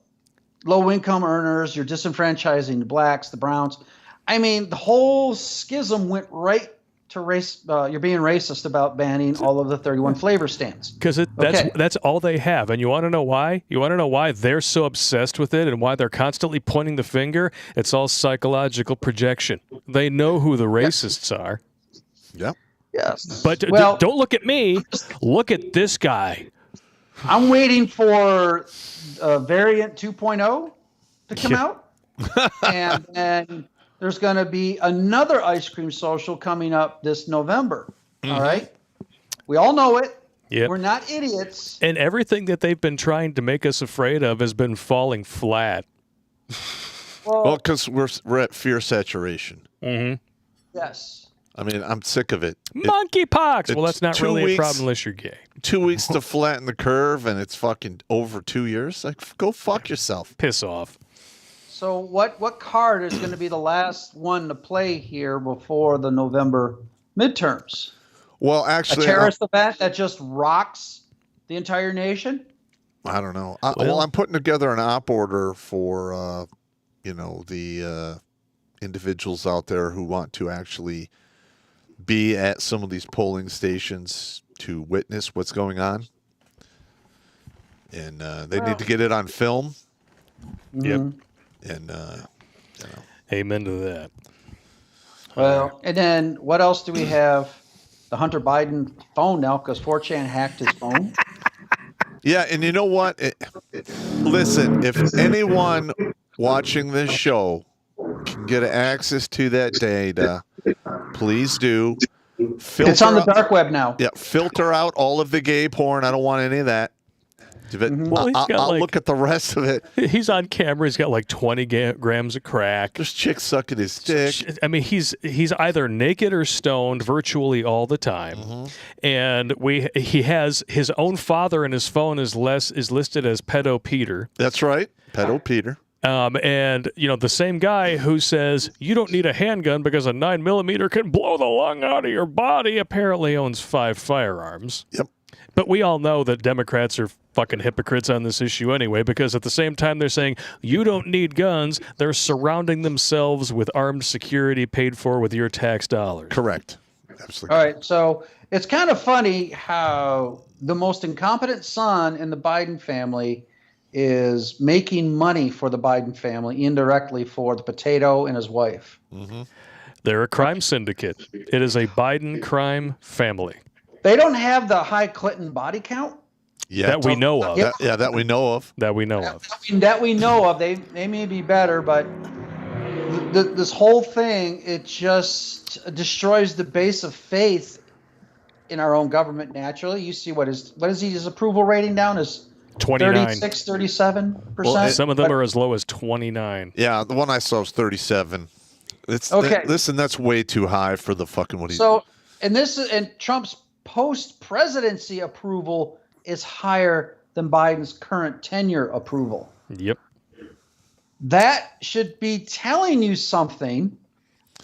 low income earners. You're disenfranchising the blacks, the browns. I mean, the whole schism went right to race. You're being racist about banning all of the 31 flavor stands. Because that's all they have. And you want to know why? You want to know why they're so obsessed with it and why they're constantly pointing the finger? It's all psychological projection. They know who the racists are. Yep. Yes. But don't look at me. Look at this guy. I'm waiting for variant 2.0 to come out. And then there's going to be another ice cream social coming up this November. Mm-hmm. All right. We all know it. Yep. We're not idiots. And everything that they've been trying to make us afraid of has been falling flat. Well, because we're at fear saturation. Mm-hmm. Yes. I mean, I'm sick of it. Monkeypox. Well, that's not really a problem unless you're gay. 2 weeks to flatten the curve, and it's fucking over 2 years. Like, go fuck yourself. Piss off. So what card is going to be the last one to play here before the November midterms? Well, actually, a terrorist event that just rocks the entire nation? I don't know. I'm putting together an op order for the individuals out there who want to actually be at some of these polling stations to witness what's going on. And they need to get it on film. Yep. And, Amen to that. Well, and then what else do we have? The Hunter Biden phone now, because 4chan hacked his phone. Yeah, and you know what? Listen, if anyone watching this show can get access to that data, please do. It's on the dark web now. Yeah, filter out all of the gay porn. I don't want any of that. Well, I'll look at the rest of it. He's on camera. He's got like 20 grams of crack. There's chicks sucking his dick. I mean, he's either naked or stoned virtually all the time. And he has his own father in his phone is listed as Pedo Peter. That's right, Pedo Peter. And the same guy who says you don't need a handgun because a 9mm can blow the lung out of your body apparently owns 5 firearms. Yep. But we all know that Democrats are fucking hypocrites on this issue anyway, because at the same time they're saying you don't need guns, they're surrounding themselves with armed security paid for with your tax dollars. Correct. Absolutely. All right, so it's kind of funny how the most incompetent son in the Biden family is making money for the Biden family indirectly for the potato and his wife. They're a crime syndicate. It is a Biden crime family. They don't have the high Clinton body count. Yeah, that we know of. That we know of. That we know of. That we know of. They may be better, but this whole thing, it just destroys the base of faith in our own government naturally. You see what is his approval rating down is 29. 36, 37%. Well, some of them are as low as 29. Yeah, the one I saw was 37. It's okay. Listen, that's way too high for the fucking what he. So, and Trump's post-presidency approval is higher than Biden's current tenure approval. Yep. That should be telling you something.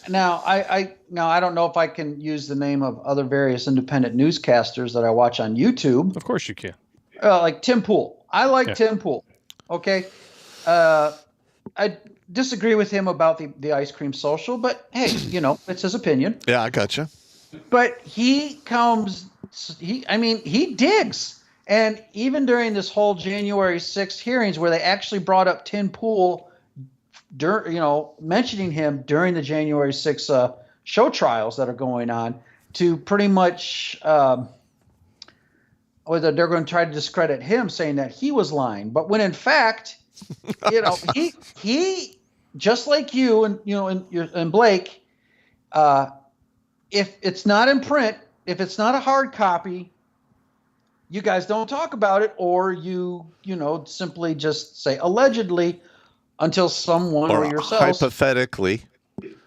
Now, I don't know if I can use the name of other various independent newscasters that I watch on YouTube. Of course you can. Like Tim Pool. I like Tim Pool. Okay. I disagree with him about the ice cream social, but hey, it's his opinion. Yeah, I gotcha. But he digs. And even during this whole January 6th hearings where they actually brought up Tim Pool, mentioning him during the January 6th show trials that are going on to pretty much, or that they're going to try to discredit him, saying that he was lying. But when in fact, he just like you and Blake, if it's not in print, if it's not a hard copy, you guys don't talk about it, or you simply just say allegedly until someone or yourselves hypothetically.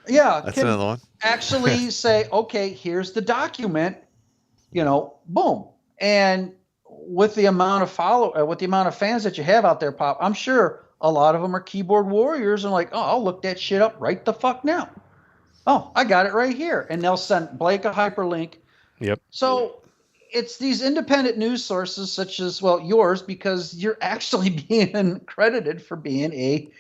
Yeah, that's another one. Actually say, okay, here's the document. Boom. And with the amount of fans that you have out there, Pop, I'm sure a lot of them are keyboard warriors and like, oh, I'll look that shit up right the fuck now. Oh, I got it right here. And they'll send Blake a hyperlink. Yep. So it's these independent news sources such as, yours, because you're actually being credited for being a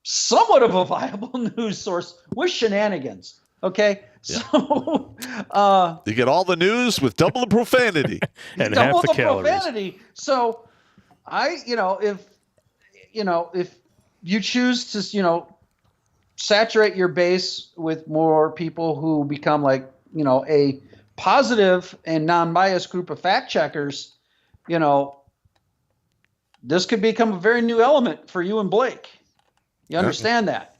somewhat of a viable news source with shenanigans. Okay. Yeah. So you get all the news with double the profanity and half the calories. Profanity. So if you choose to, saturate your base with more people who become like, a positive and non-biased group of fact checkers, this could become a very new element for you and Blake. You understand that?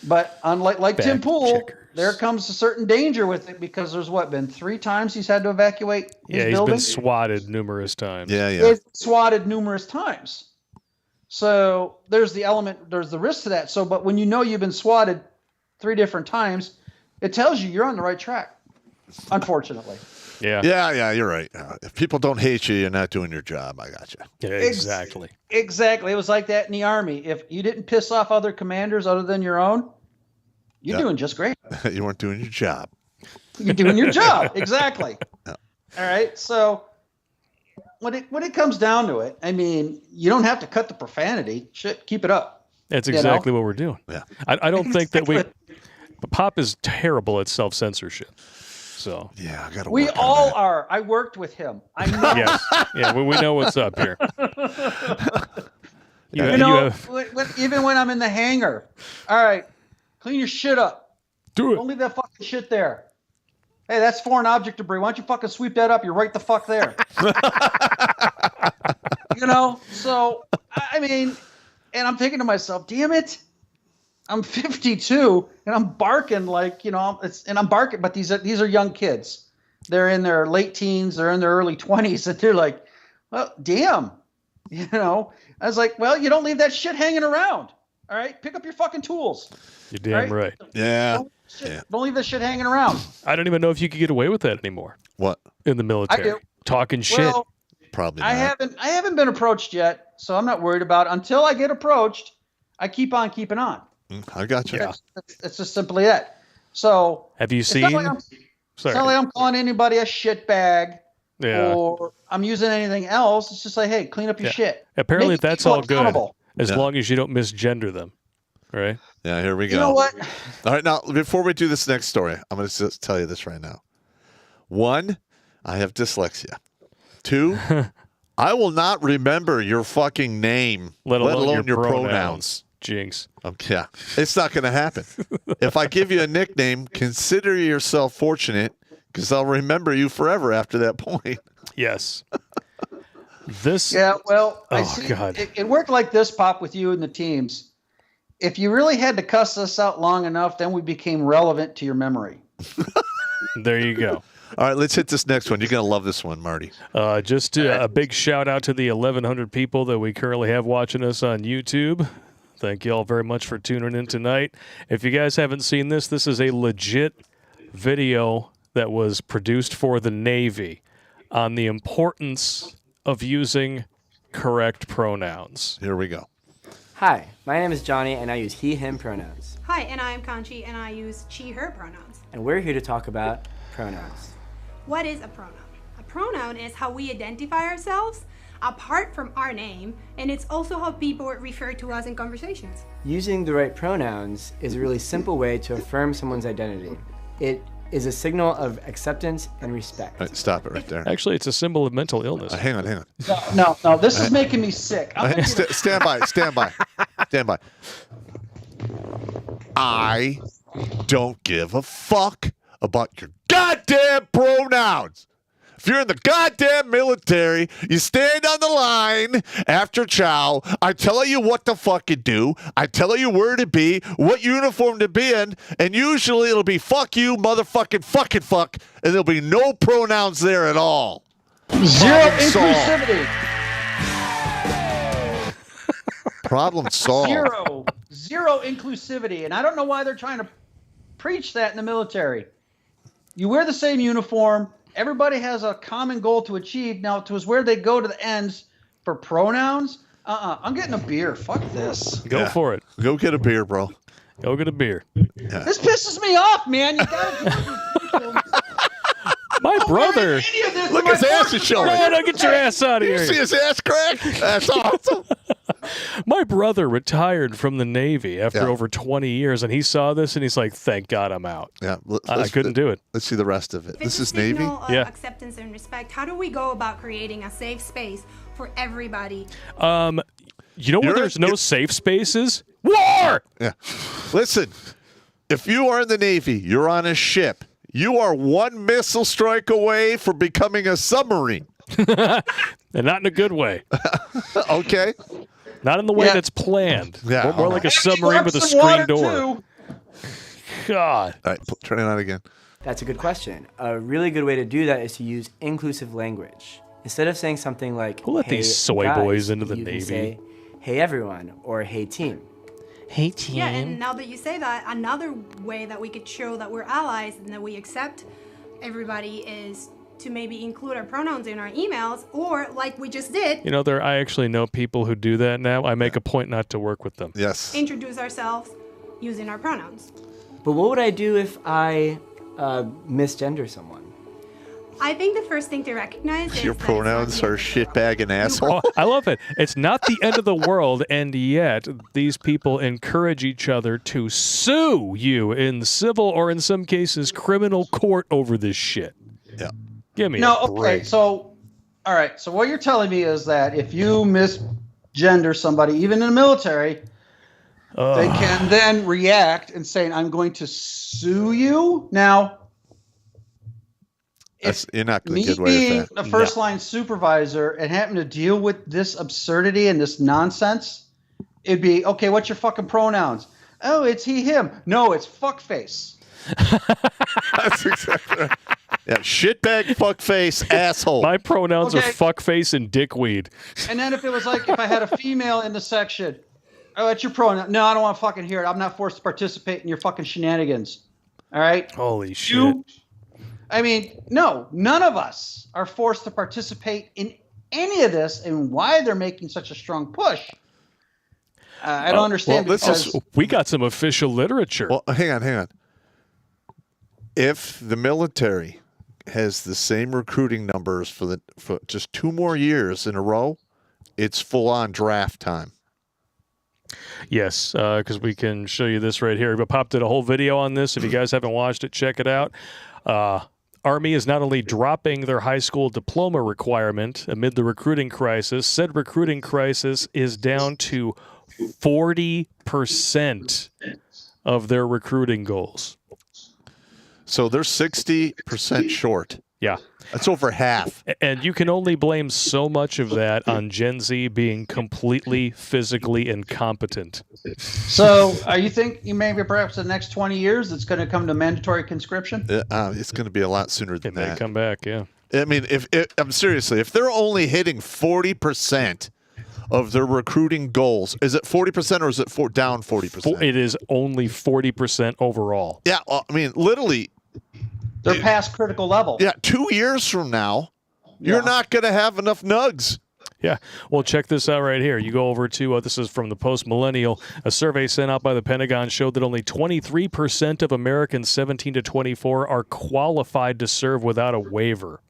But unlike Tim Pool, there comes a certain danger with it because there's been 3 times he's had to evacuate his building? He's been swatted numerous times. Yeah. He's swatted numerous times. So there's the risk to that. So, but when you've been swatted 3 different times, it tells you you're on the right track, unfortunately. Yeah, you're right. If people don't hate you, you're not doing your job. I got you. Yeah, exactly. Exactly. It was like that in the Army. If you didn't piss off other commanders other than your own, you're doing just great. You weren't doing your job. You're doing your job. Exactly. Yeah. All right. So when it comes down to it, I mean, you don't have to cut the profanity. Shit, keep it up. That's exactly what we're doing. Yeah. I don't think that Pop is terrible at self-censorship. So yeah, I got to. We all are. I worked with him. I know. yes, yeah, we know what's up here. Even when I'm in the hangar, all right, clean your shit up. Do it. Don't leave that fucking shit there. Hey, that's foreign object debris. Why don't you fucking sweep that up? You're right the fuck there. So I mean, and I'm thinking to myself, damn it. I'm 52 and I'm barking like, and I'm barking, but these are young kids. They're in their late teens, they're in their early 20s, and they're like, well, damn. I was like, well, you don't leave that shit hanging around. All right, pick up your fucking tools. You're damn right. Yeah. Don't leave that shit hanging around. I don't even know if you could get away with that anymore. What? In the military. I do. Talking shit. Well, probably not. I haven't been approached yet, so I'm not worried about it. Until I get approached, I keep on keeping on. I got you. Yeah. It's just simply that. So have you seen? It's not like I'm calling anybody a shitbag. Yeah. Or I'm using anything else. It's just like, hey, clean up your shit. Apparently, that's all good as Yeah. long as you don't misgender them, right? Yeah, here we go. You know what? All right, now, before we do this next story, I'm going to just tell you this right now. 1, I have dyslexia. 2, I will not remember your fucking name, let alone your pronouns. Jinx. Yeah, it's not going to happen. If I give you a nickname, consider yourself fortunate because I'll remember you forever after that point. Yes. Yeah, well, I Oh, see. God. It worked like this, Pop, with you and the teams. If you really had to cuss us out long enough, then we became relevant to your memory. There you go. All right, let's hit this next one. You're going to love this one, Marty. Just a big shout out to the 1,100 people that we currently have watching us on YouTube. Thank you all very much for tuning in tonight. If you guys haven't seen this, this is a legit video that was produced for the Navy on the importance of using correct pronouns. Here we go. Hi, my name is Johnny, and I use he, him pronouns. Hi, and I'm Kanchi, and I use she, her pronouns. And we're here to talk about pronouns. What is a pronoun? A pronoun is how we identify ourselves apart from our name, and it's also how people refer to us in conversations. Using the right pronouns is a really simple way to affirm someone's identity. It is a signal of acceptance and respect. All right, stop it right there. Actually, it's a symbol of mental illness. Hang on. No, this is making me sick. Stand by. I don't give a fuck about your goddamn pronouns. If you're in the goddamn military, you stand on the line after chow. I tell you what to fucking do. I tell you where to be, what uniform to be in, and usually it'll be fuck you, motherfucking fucking fuck, and there'll be no pronouns there at all. Zero inclusivity. Problem solved. Zero inclusivity. And I don't know why they're trying to preach that in the military. You wear the same uniform. Everybody has a common goal to achieve. Now, to where they go to the ends for pronouns, I'm getting a beer. Fuck this. Go for it. Go get a beer, bro. Go get a beer. Yeah. This pisses me off, man. You gotta My brother. Look, his ass is showing. No, get your ass out of You here. see his ass crack? That's awesome. My brother retired from the Navy after Yeah. over 20 years, and he saw this, and he's like, thank God I'm out. Yeah, I couldn't do it. Let's see the rest of it. This is It's a signal Navy? of Yeah. acceptance and respect. How do we go about creating a safe space for everybody? You know where there's no safe spaces? War! Yeah. Listen, if you are in the Navy, you're on a ship. You are one missile strike away from becoming a submarine. And not in a good way. Okay? Not in the way that's planned. Yeah, More all like a right. submarine with a screen door. God. All right, turn it on again. That's a good question. A really good way to do that is to use inclusive language. Instead of saying something like, Who let hey, these soy guys, boys into the you can Navy? say, hey everyone, or hey team. Hey, team. Yeah, and now that you say that, another way that we could show that we're allies and that we accept everybody is to maybe include our pronouns in our emails, or like we just did, You know, I actually know people who do that now. I make a point not to work with them. Yes. introduce ourselves using our pronouns. But what would I do if I misgender someone? I think the first thing to recognize is Your that it's pronouns not are shitbag and asshole. Oh, I love it. It's not the end of the world, and yet these people encourage each other to sue you in civil or, in some cases, criminal court over this shit. Yeah. Give me No, a break. okay, so, all right, so what you're telling me is that if you misgender somebody, even in the military, they can then react and say, I'm going to sue you. Now, You're not going to me get away being with that. a first line supervisor and having to deal with this absurdity and this nonsense, it'd be, okay, what's your fucking pronouns? Oh, it's he, him. No, it's fuckface. That's exactly right. Yeah, shitbag, fuckface, asshole. My pronouns are Okay. fuckface and dickweed. And then if it was like, if I had a female in the section, oh, it's your pronoun. No, I don't want to fucking hear it. I'm not forced to participate in your fucking shenanigans. All right? Holy shit. I mean, no, none of us are forced to participate in any of this, and why they're making such a strong push. I don't understand. well, because We got some official literature. Well, hang on. If the military has the same recruiting numbers for just 2 more years in a row, it's full on draft time. Yes, because we can show you this right here. We popped in a whole video on this. If you guys haven't watched it, check it out. Army is not only dropping their high school diploma requirement amid the recruiting crisis, said recruiting crisis is down to 40% of their recruiting goals. So they're 60% short. Yeah. That's over half. And you can only blame so much of that on Gen Z being completely physically incompetent. So, you think maybe perhaps the next 20 years it's going to come to mandatory conscription? It's going to be a lot sooner than It may that. come back, yeah. I mean, I'm seriously, if they're only hitting 40% of their recruiting goals, is it 40% or is it down 40%? It is only 40% overall. Yeah, I mean, literally. They're past critical level. Yeah, 2 years from now, you're not going to have enough nugs. Yeah. Well, check this out right here. You go over to, this is from the Post Millennial. A survey sent out by the Pentagon showed that only 23% of Americans 17 to 24 are qualified to serve without a waiver.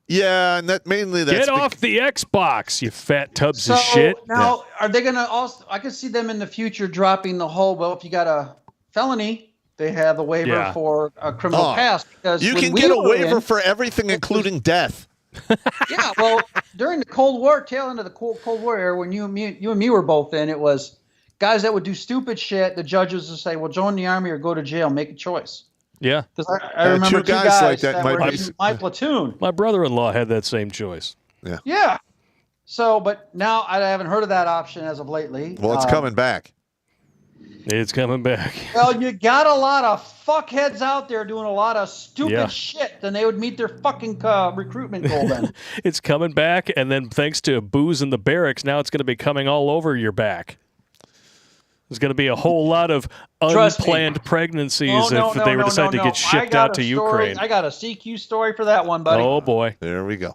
Yeah, and that's Get off the Xbox, you fat tubs of shit. Now, are they going to also, I could see them in the future dropping the whole, well, if you got a felony, they have a waiver for a criminal past. Because you can get a waiver for everything, including death. Yeah, well, during the Cold War, tail end of the Cold War era, when you and me were both in, it was guys that would do stupid shit. The judges would say, well, join the Army or go to jail. Make a choice. Yeah. Because I remember two guys like that were in my platoon. My brother-in-law had that same choice. Yeah. Yeah. So, but now I haven't heard of that option as of lately. Well, it's coming back. It's coming back. Well, you got a lot of fuckheads out there doing a lot of stupid shit, then they would meet their fucking recruitment goal then. It's coming back, and then thanks to booze in the barracks, now it's going to be coming all over your back. There's going to be a whole lot of unplanned pregnancies if they were decided to get shipped out to Ukraine. I got a CQ story for that one, buddy. Oh, boy. There we go.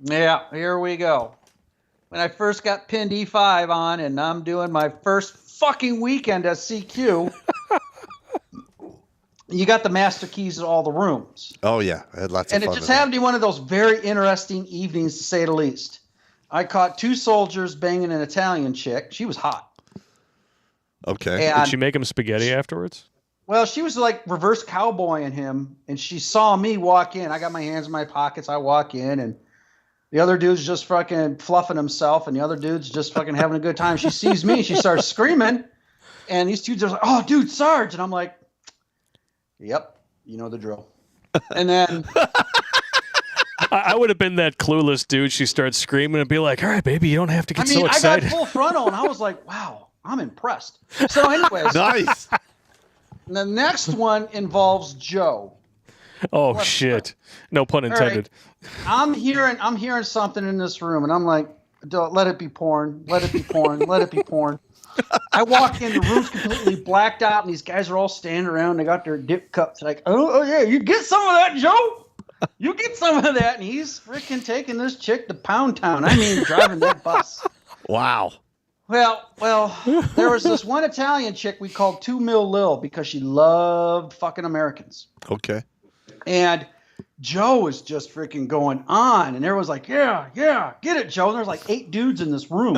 Yeah, here we go. When I first got pinned E5 on, and I'm doing my first fucking weekend at CQ, you got the master keys to all the rooms. Oh, yeah. I had lots of fun. And it just happened to be one of those very interesting evenings, to say the least. I caught 2 soldiers banging an Italian chick. She was hot. Okay. Did she make him spaghetti afterwards? Well, she was like reverse cowboying him, and she saw me walk in. I got my hands in my pockets. I walk in, and the other dude's just fucking fluffing himself, and the other dude's just fucking having a good time. She sees me. She starts screaming, and these dudes are like, oh, dude, Sarge. And I'm like, yep, you know the drill. And then I would have been that clueless dude. She starts screaming and be like, all right, baby, you don't have to get so excited. I got full frontal, and I was like, wow, I'm impressed. So anyways. Nice. The next one involves Joe. Oh, shit. No pun intended. Right. I'm hearing something in this room, and I'm like, let it be porn. Let it be porn. Let it be porn. I walk in, the room's completely blacked out, and these guys are all standing around. They got their dip cups. Like, oh yeah, you get some of that, Joe. You get some of that. And he's freaking taking this chick to Pound Town. I mean, driving that bus. Wow. Well, there was this one Italian chick we called 2 Mil Lil because she loved fucking Americans. Okay. And Joe is just freaking going on, and everyone's like, "Yeah, get it, Joe." And there's like 8 dudes in this room.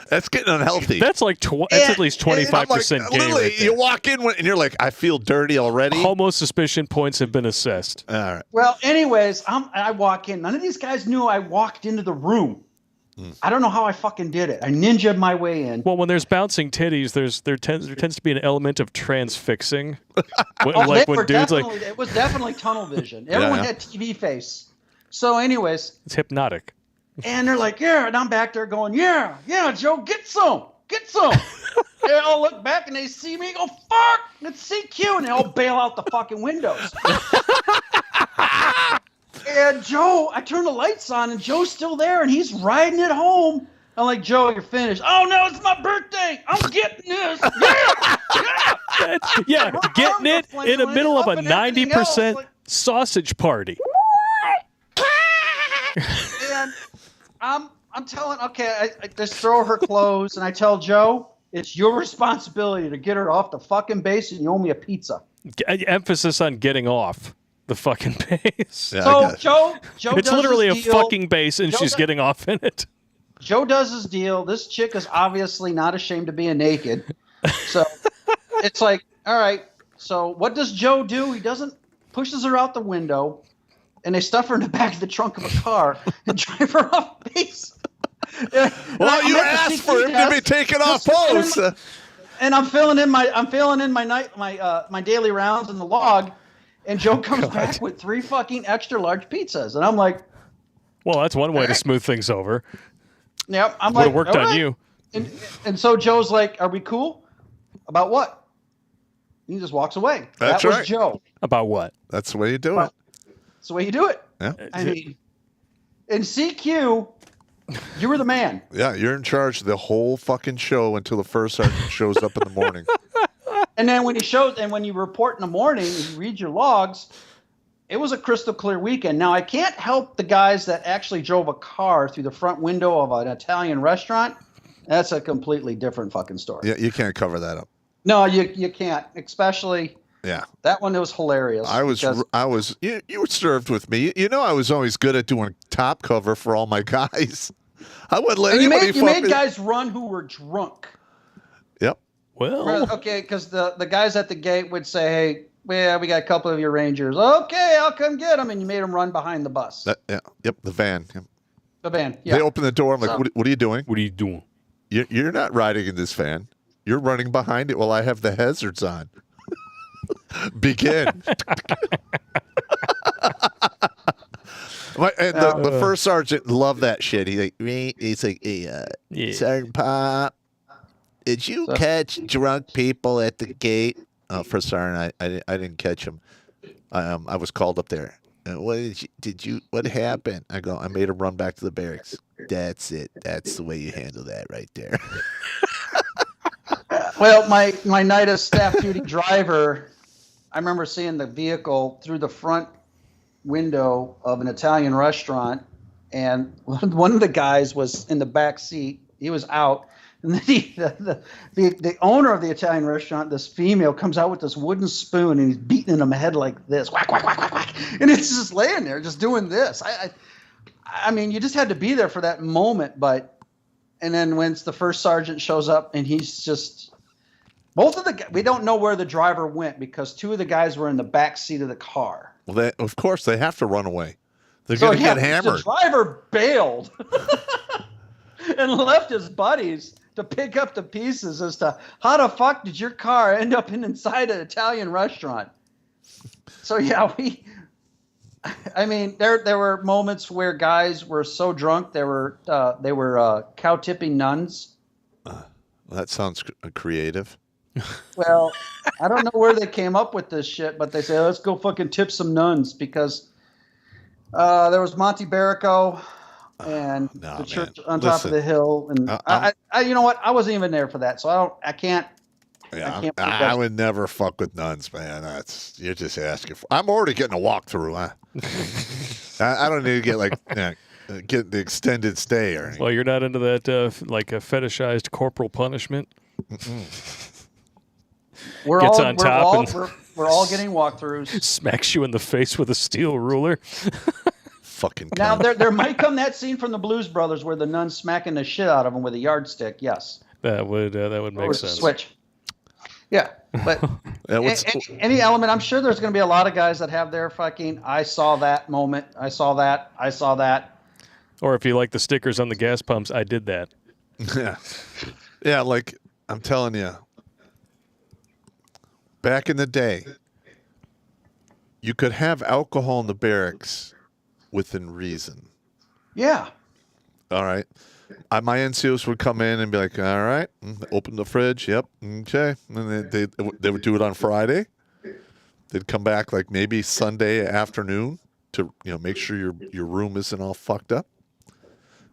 That's getting unhealthy. That's like that's at least 25% gay. Literally, Right there. you walk in and you're like, I feel dirty already. Homo suspicion points have been assessed. All right. Well, anyways, I walk in. None of these guys knew I walked into the room. I don't know how I fucking did it. I ninja'd my way in. Well, when there's bouncing titties, there tends to be an element of transfixing. When, It was definitely tunnel vision. Everyone had TV face. So, anyways, it's hypnotic. And they're like, "Yeah," and I'm back there going, "Yeah, Joe, get some." They all look back and they see me and go, "Fuck, it's CQ," and they all bail out the fucking windows. And Joe, I turn the lights on, and Joe's still there, and he's riding it home. I'm like, "Joe, you're finished." "Oh, no, it's my birthday. I'm getting this." Yeah, getting it in the middle of a 90% sausage party. And I'm telling, okay, I just throw her clothes, and I tell Joe, "It's your responsibility to get her off the fucking base, and you owe me a pizza." Emphasis on getting off the fucking base. Yeah, So Joe it's does literally a his deal. fucking base, and she's getting off in it. Joe does his deal. This chick is obviously not ashamed of being naked. So it's like, all right. So what does Joe do? He pushes her out the window, and they stuff her in the back of the trunk of a car and drive her off base. Well, you asked for him to be taken off post. And I'm filling in my daily rounds in the log, and Joe comes back with 3 fucking extra large pizzas, and I'm like, well, that's one way to smooth things over. Yep, I'm would like, have worked on you. And so Joe's like, "Are we cool? About what?" And he just walks away. That's that was right. Joe. About what? That's the way you do it. That's the way you do it. Yeah. I mean, in CQ, you were the man. Yeah, you're in charge of the whole fucking show until the first sergeant shows up in the morning. And then when you report in the morning, and you read your logs, it was a crystal clear weekend. Now, I can't help the guys that actually drove a car through the front window of an Italian restaurant. That's a completely different fucking story. Yeah, you can't cover that up. No, you can't. Especially Yeah. that one. It was hilarious. You were served with me. You know I was always good at doing top cover for all my guys. I wouldn't let anybody you made guys run who were drunk. Yep. Well, okay, because the guys at the gate would say, "Hey, well, we got a couple of your Rangers. Okay, I'll come get them," and you made them run behind the bus. Yep, the van. Yep. The van. Yeah. They open the door. I'm like, what are you doing? what are you doing? You're not riding in this van. You're running behind it while I have the hazards on. Begin. The first sergeant loved that shit. He's like, "Hey, Sergeant Pop, did you catch drunk people at the gate?" First sergeant, I didn't catch them. I was called up there. What happened? I go, I made him run back to the barracks. That's it. That's the way you handle that right there. Well, my night of staff duty driver, I remember seeing the vehicle through the front window of an Italian restaurant, and one of the guys was in the back seat. He was out, and then the owner of the Italian restaurant, this female, comes out with this wooden spoon, and he's beating in him head like this, whack, whack, whack, whack, whack, and it's just laying there, just doing this. I mean, you just had to be there for that moment, and then once the first sergeant shows up, and he's just. We don't know where the driver went because 2 of the guys were in the back seat of the car. Well, of course, they have to run away. They're going to get hammered. The driver bailed and left his buddies to pick up the pieces as to how the fuck did your car end up inside an Italian restaurant. So, yeah, I mean, there were moments where guys were so drunk they were cow tipping nuns. That sounds creative. Well, I don't know where they came up with this shit, but they say, "Let's go fucking tip some nuns," because there was Monte Barrico and the church on top of the hill, and I you know what? I wasn't even there for that, so I can't. Yeah, I would never fuck with nuns, man. You're just asking for. I'm already getting a walkthrough. Huh? I don't need to get the extended stay or anything. Well, you're not into that like a fetishized corporal punishment. We're We're all getting walkthroughs. Smacks you in the face with a steel ruler. Fucking Now cunt. there might come that scene from the Blues Brothers where the nun's smacking the shit out of him with a yardstick. Yes, That would make sense. Switch. Yeah, but any element, I'm sure there's going to be a lot of guys that have their fucking I saw that moment. I saw that. I saw that. Or if you like the stickers on the gas pumps, I did that. Yeah. Yeah, like I'm telling you, back in the day, you could have alcohol in the barracks within reason. Yeah. All right. My NCOs would come in and be like, all right, open the fridge. Yep. Okay. And they would do it on Friday. They'd come back like maybe Sunday afternoon to, make sure your room isn't all fucked up.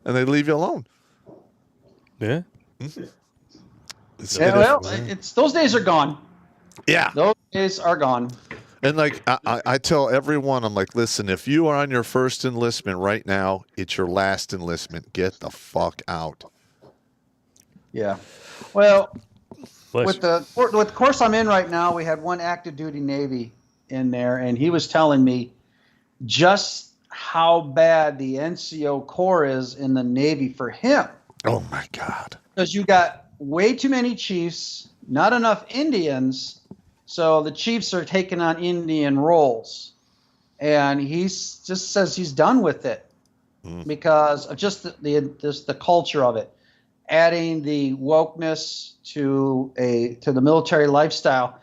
And they'd leave you alone. Yeah. Mm-hmm. It's those days are gone. Yeah. Those days are gone. And like I tell everyone, I'm like, listen, if you are on your first enlistment right now, it's your last enlistment. Get the fuck out. Yeah. Well, Bless with the course I'm in right now, we had one active duty Navy in there, and he was telling me just how bad the NCO Corps is in the Navy for him. Oh my God. Because you got way too many chiefs, not enough Indians. So the chiefs are taking on Indian roles, and he just says he's done with it because of just the culture of it, adding the wokeness to the military lifestyle.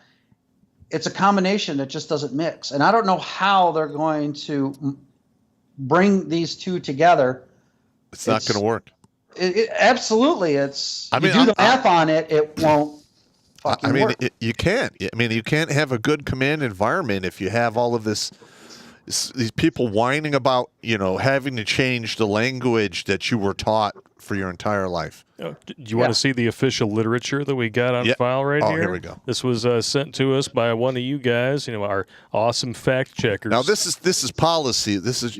It's a combination that just doesn't mix, and I don't know how they're going to bring these two together. It's not going to work. Absolutely, do the math on it. It won't. You can't. You can't have a good command environment if you have all of these people whining about, having to change the language that you were taught for your entire life. Do you want to see the official literature that we got on file right here? Here we go. This was sent to us by one of you guys, our awesome fact checkers. Now this is policy. This is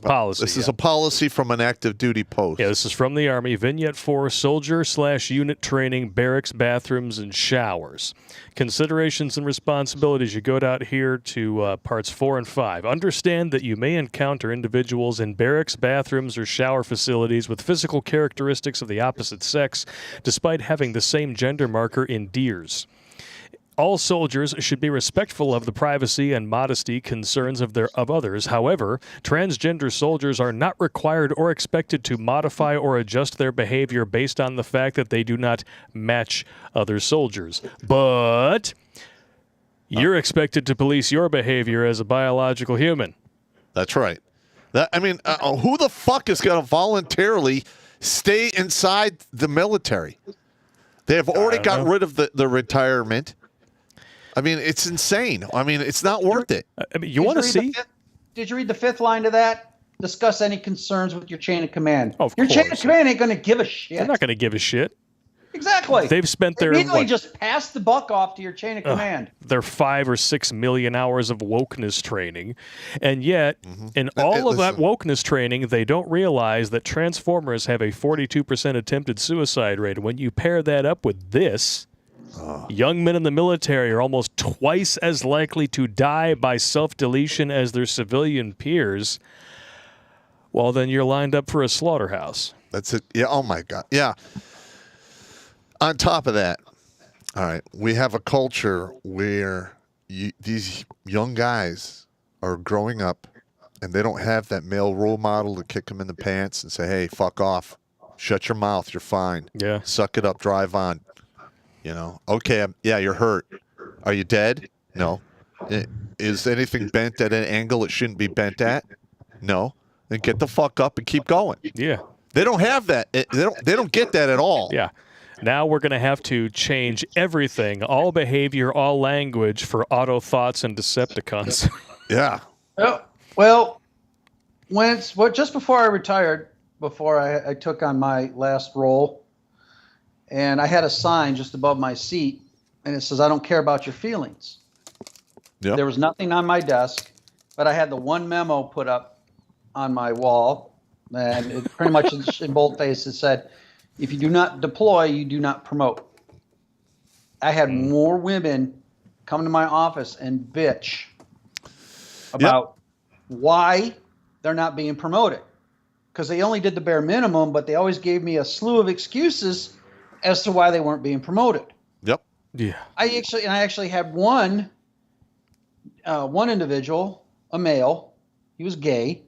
policy. This is a policy from an active duty post. Yeah, this is from the Army. Vignette 4, soldier/unit training, barracks, bathrooms, and showers. Considerations and responsibilities. You go down here to parts 4 and 5. Understand that you may encounter individuals in barracks, bathrooms, or shower facilities with physical characteristics of the opposite sex, despite having the same gender marker in DEERS. All soldiers should be respectful of the privacy and modesty concerns of others. However, transgender soldiers are not required or expected to modify or adjust their behavior based on the fact that they do not match other soldiers. But you're expected to police your behavior as a biological human. That's right. Who the fuck is going to voluntarily stay inside the military? They have already got rid of the retirement. It's insane. It's not worth it. You want to see? Did you read the 5th line to that? Discuss any concerns with your chain of command. Of your course. chain of command ain't going to give a shit. They're not going to give a shit. Exactly. They've spent their immediately just pass the buck off to your chain of command. Their 5 or 6 million hours of wokeness training, and yet in all of that wokeness training, they don't realize that Transformers have a 42% attempted suicide rate. When you pair that up with this, young men in the military are almost twice as likely to die by self-deletion as their civilian peers. Well, then you're lined up for a slaughterhouse. That's it. Yeah. Oh my God. Yeah. On top of that, all right, we have a culture where these young guys are growing up and they don't have that male role model to kick them in the pants and say, hey, fuck off. Shut your mouth. You're fine. Yeah. Suck it up. Drive on. Okay, you're hurt. Are you dead? No. Is anything bent at an angle it shouldn't be bent at? No. Then get the fuck up and keep going. Yeah. They don't have that. They don't get that at all. Yeah. Now we're going to have to change everything, all behavior, all language for auto thoughts and Decepticons. Yeah. Well, just before I retired, before I took on my last role, and I had a sign just above my seat, and it says, I don't care about your feelings. Yep. There was nothing on my desk, but I had the one memo put up on my wall, and it pretty much in boldface it said, if you do not deploy, you do not promote. I had more women come to my office and bitch about why they're not being promoted. Because they only did the bare minimum, but they always gave me a slew of excuses as to why they weren't being promoted. Yep. Yeah. I actually had one individual, a male, he was gay,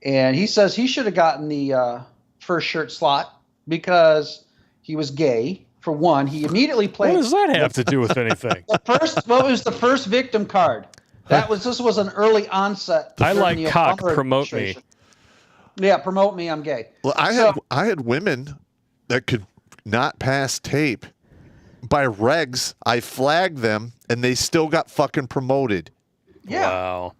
and he says he should have gotten the first shirt slot because he was gay. For one, he immediately played. What does that have to do with anything? What was the first victim card? This was an early onset. I like during the cock. Obama Promote me. administration. Yeah, promote me. I'm gay. Well, I had women that could not pass tape. By regs, I flagged them, and they still got fucking promoted. Yeah. Wow.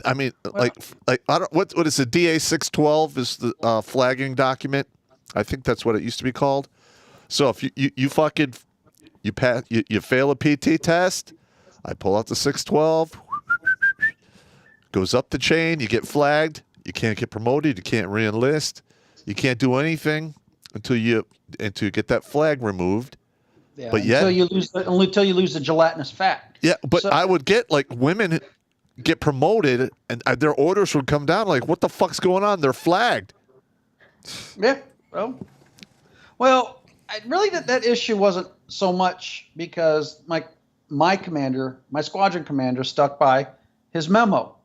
I mean, like I don't what is the DA 612 is the flagging document? I think that's what it used to be called. So if you fucking pass you fail a PT test, I pull out the 612, goes up the chain, you get flagged, you can't get promoted, you can't re-enlist, you can't do anything until you get that flag removed. Yeah, but yet, until you lose the gelatinous fat. Yeah, but So- I would get like women get promoted and their orders would come down like, what the fuck's going on? They're flagged. Yeah. Well, really that issue wasn't so much because my commander, my squadron commander, stuck by his memo,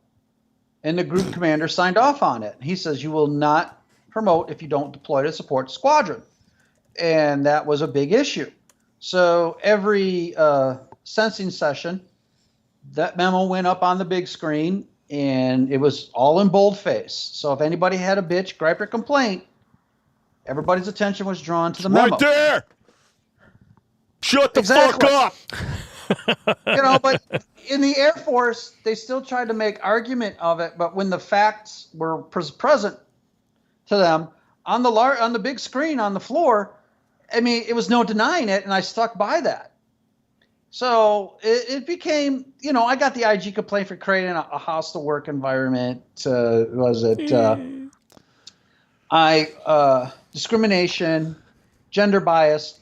and the group commander signed off on it. He says you will not promote if you don't deploy to support squadron, and that was a big issue. So every sensing session, that memo went up on the big screen, and it was all in boldface. So if anybody had a bitch, gripe, or complaint, everybody's attention was drawn to the memo. Right there. Shut the Exactly. fuck up. But in the Air Force, they still tried to make argument of it. But when the facts were present to them on the big screen on the floor, I mean, it was no denying it, and I stuck by that. So it became, I got the IG complaint for creating a hostile work environment. Discrimination, gender bias.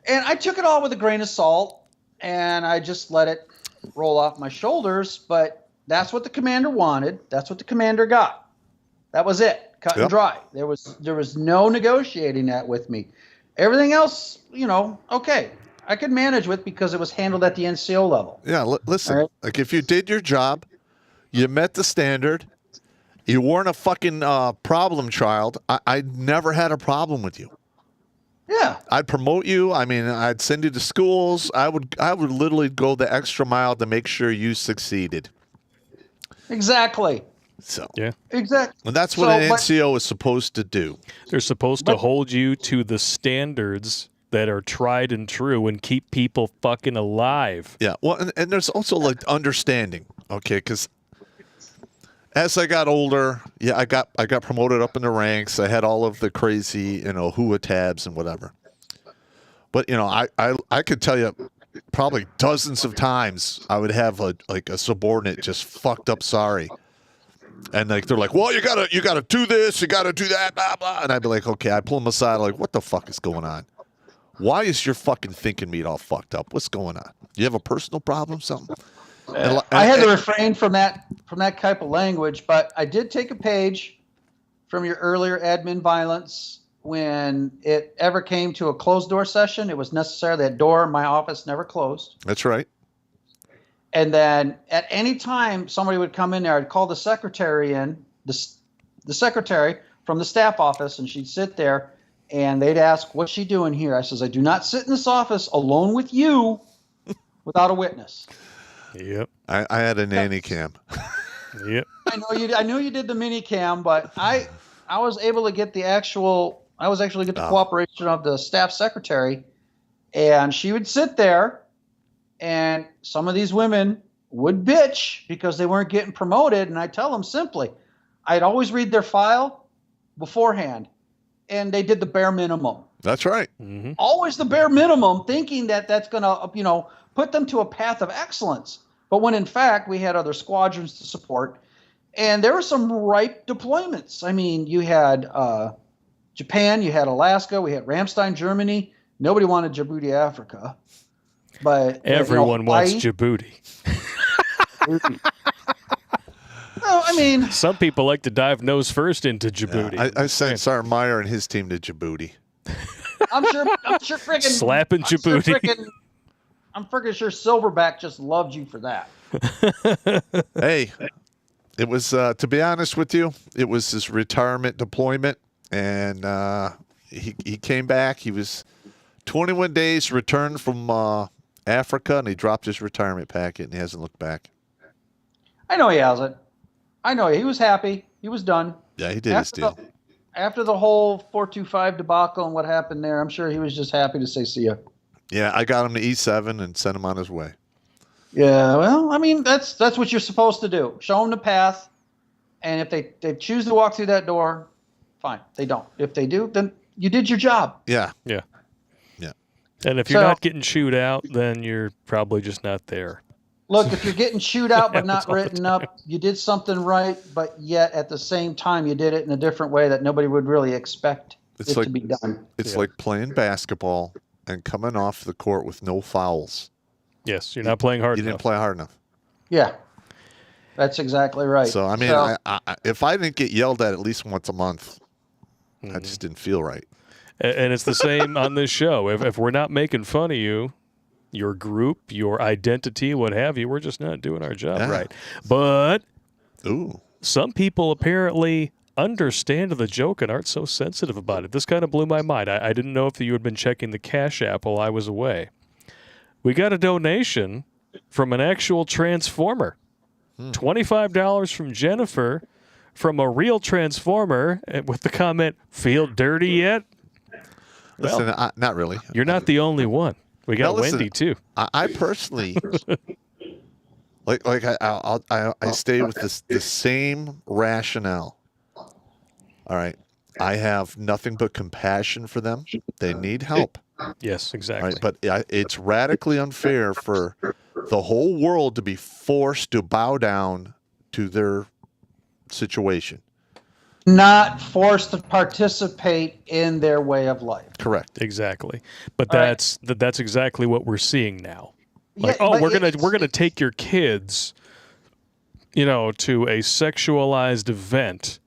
And I took it all with a grain of salt, and I just let it roll off my shoulders. But that's what the commander wanted. That's what the commander got. That was it, cut and dry. There was no negotiating that with me. Everything else, okay, I could manage with because it was handled at the NCO level. Yeah, listen, Right. like if you did your job, you met the standard, you weren't a fucking problem child, I never had a problem with you. Yeah. I'd promote you. I mean, I'd send you to schools. I would literally go the extra mile to make sure you succeeded. Exactly. So Yeah. Exactly. and that's what an NCO is supposed to do. They're supposed to hold you to the standards that are tried and true and keep people fucking alive. Yeah. Well, and there's also like understanding, okay? Because as I got older, yeah, I got promoted up in the ranks. I had all of the crazy, HUA tabs and whatever. But I could tell you probably dozens of times I would have a subordinate just fucked up sorry. And like they're like, well, you gotta do this, you gotta do that, blah blah. And I'd be like, okay, I pull them aside, like, what the fuck is going on? Why is your fucking thinking meat all fucked up? What's going on? You have a personal problem, something? I had to refrain from that type of language, but I did take a page from your earlier admin violence. When it ever came to a closed door session, it was necessary. That door in my office never closed. That's right. And then at any time somebody would come in there, I'd call the secretary in, the secretary from the staff office, and she'd sit there, and they'd ask, what's she doing here? I says, I do not sit in this office alone with you without a witness. Yep. I had a nanny cam. Yep. I know you did the mini cam, but I was able to get the cooperation of the staff secretary, and she would sit there, and some of these women would bitch because they weren't getting promoted, and I tell them simply, I'd always read their file beforehand, and they did the bare minimum. That's right. Mm-hmm. Always the bare minimum, thinking that that's going to, put them to a path of excellence. But when in fact we had other squadrons to support, and there were some ripe deployments. I mean, you had Japan, you had Alaska, we had Ramstein, Germany. Nobody wanted Djibouti, Africa. But everyone wants Djibouti. Well, I mean, some people like to dive nose first into Djibouti. Yeah, I sent Sarmeyer and his team to Djibouti. I'm sure freaking slapping Djibouti. I'm freaking sure Silverback just loved you for that. Hey, it was to be honest with you, it was his retirement deployment, and he came back. He was 21 days returned from Africa, and he dropped his retirement packet, and he hasn't looked back. I know he hasn't. I know he was happy. He was done. Yeah, he did his deal. After the whole 425 debacle and what happened there, I'm sure he was just happy to say see ya. Yeah, I got him to E7 and sent him on his way. Yeah, well, I mean, that's what you're supposed to do. Show them the path, and if they choose to walk through that door, fine. They don't. If they do, then you did your job. Yeah. Yeah. Yeah. And if you're not getting chewed out, then you're probably just not there. Look, if you're getting chewed out but not written up, you did something right, but yet at the same time you did it in a different way that nobody would really expect to be done. It's like playing basketball and coming off the court with no fouls. Yes, you're not playing hard enough. You didn't play hard enough. Yeah, that's exactly right. So, I mean, if I didn't get yelled at least once a month, I just didn't feel right. And it's the same on this show. If we're not making fun of you, your group, your identity, what have you, we're just not doing our job right. But some people apparently understand the joke and aren't so sensitive about it. This kind of blew my mind. I didn't know if you had been checking the Cash App while I was away. We got a donation from an actual Transformer. $25 from Jennifer from a real Transformer with the comment, feel dirty yet? Listen, not really. You're not the only one. We got Wendy, too. I personally, I stay with the same rationale. All right. I have nothing but compassion for them. They need help. Yes, exactly. Right? But it's radically unfair for the whole world to be forced to bow down to their situation. Not forced to participate in their way of life. Correct. Exactly. But that's exactly what we're seeing now. Like, we're gonna take your kids, to a sexualized event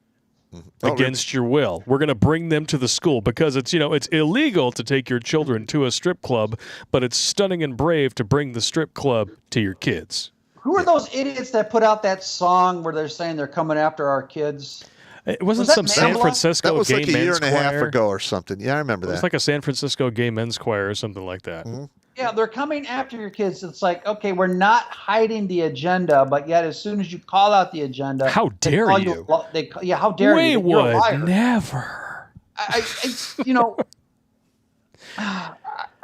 against your will. We're going to bring them to the school because it's illegal to take your children to a strip club, but it's stunning and brave to bring the strip club to your kids. Who are those idiots that put out that song where they're saying they're coming after our kids? It wasn't some San Francisco that was gay like a year men's and a half choir ago or something. Yeah, I remember that. It was like a San Francisco gay men's choir or something like that. Mm-hmm. Yeah, they're coming after your kids. It's like, okay, we're not hiding the agenda, but yet as soon as you call out the agenda, how dare you? How dare you? We would never. I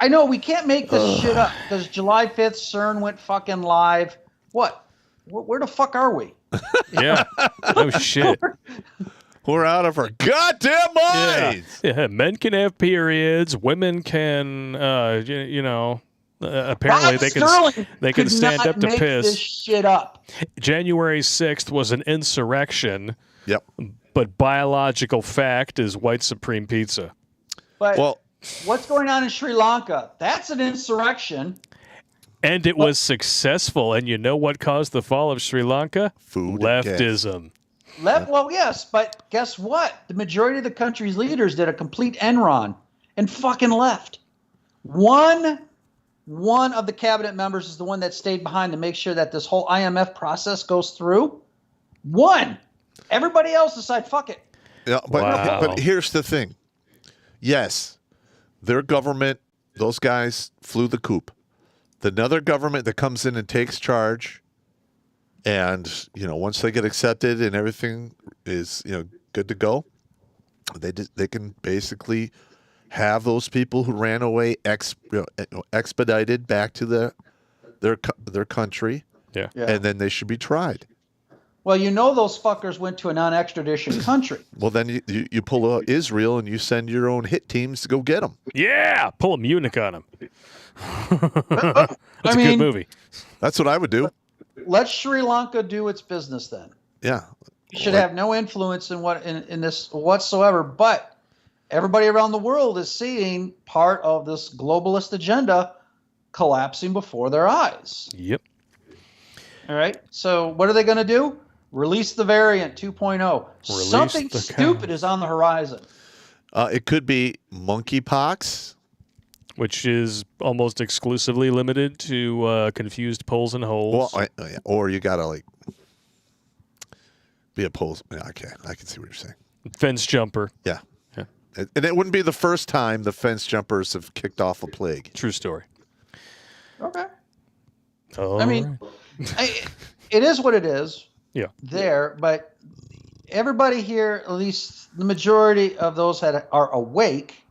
know we can't make this shit up because July 5th, CERN went fucking live. What? Where the fuck are we? Yeah. No shit. We're out of our goddamn minds. Yeah. Men can have periods. Women can, apparently they can stand up to piss. This shit up. January 6th was an insurrection. Yep. But biological fact is white supreme pizza. But what's going on in Sri Lanka? That's an insurrection. And it was successful. And you know what caused the fall of Sri Lanka? Food. Leftism. Well, yes, but guess what? The majority of the country's leaders did a complete Enron and fucking left. One of the cabinet members is the one that stayed behind to make sure that this whole IMF process goes through. One. Everybody else decided, fuck it. Yeah, but here's the thing. Yes, their government, those guys flew the coop. Another government that comes in and takes charge, and once they get accepted and everything is good to go, they can basically have those people who ran away expedited back to their country. Yeah. And then they should be tried. Well, those fuckers went to a non-extradition country. Well, then you pull out Israel and you send your own hit teams to go get them. Yeah, pull a Munich on them. That's a good movie. That's what I would do. Let Sri Lanka do its business then. Yeah. You should have no influence in this whatsoever. But everybody around the world is seeing part of this globalist agenda collapsing before their eyes. Yep. All right. So what are they going to do? Release the variant 2.0. Something stupid is on the horizon. It could be monkeypox, which is almost exclusively limited to confused poles and holes. Well, or you gotta like be a pole. Yeah, okay, I can see what you're saying. Fence jumper. Yeah. And it wouldn't be the first time the fence jumpers have kicked off a plague. True story. Okay. All I mean, it is what it is. Yeah. There, but everybody here, at least the majority of those that are awake,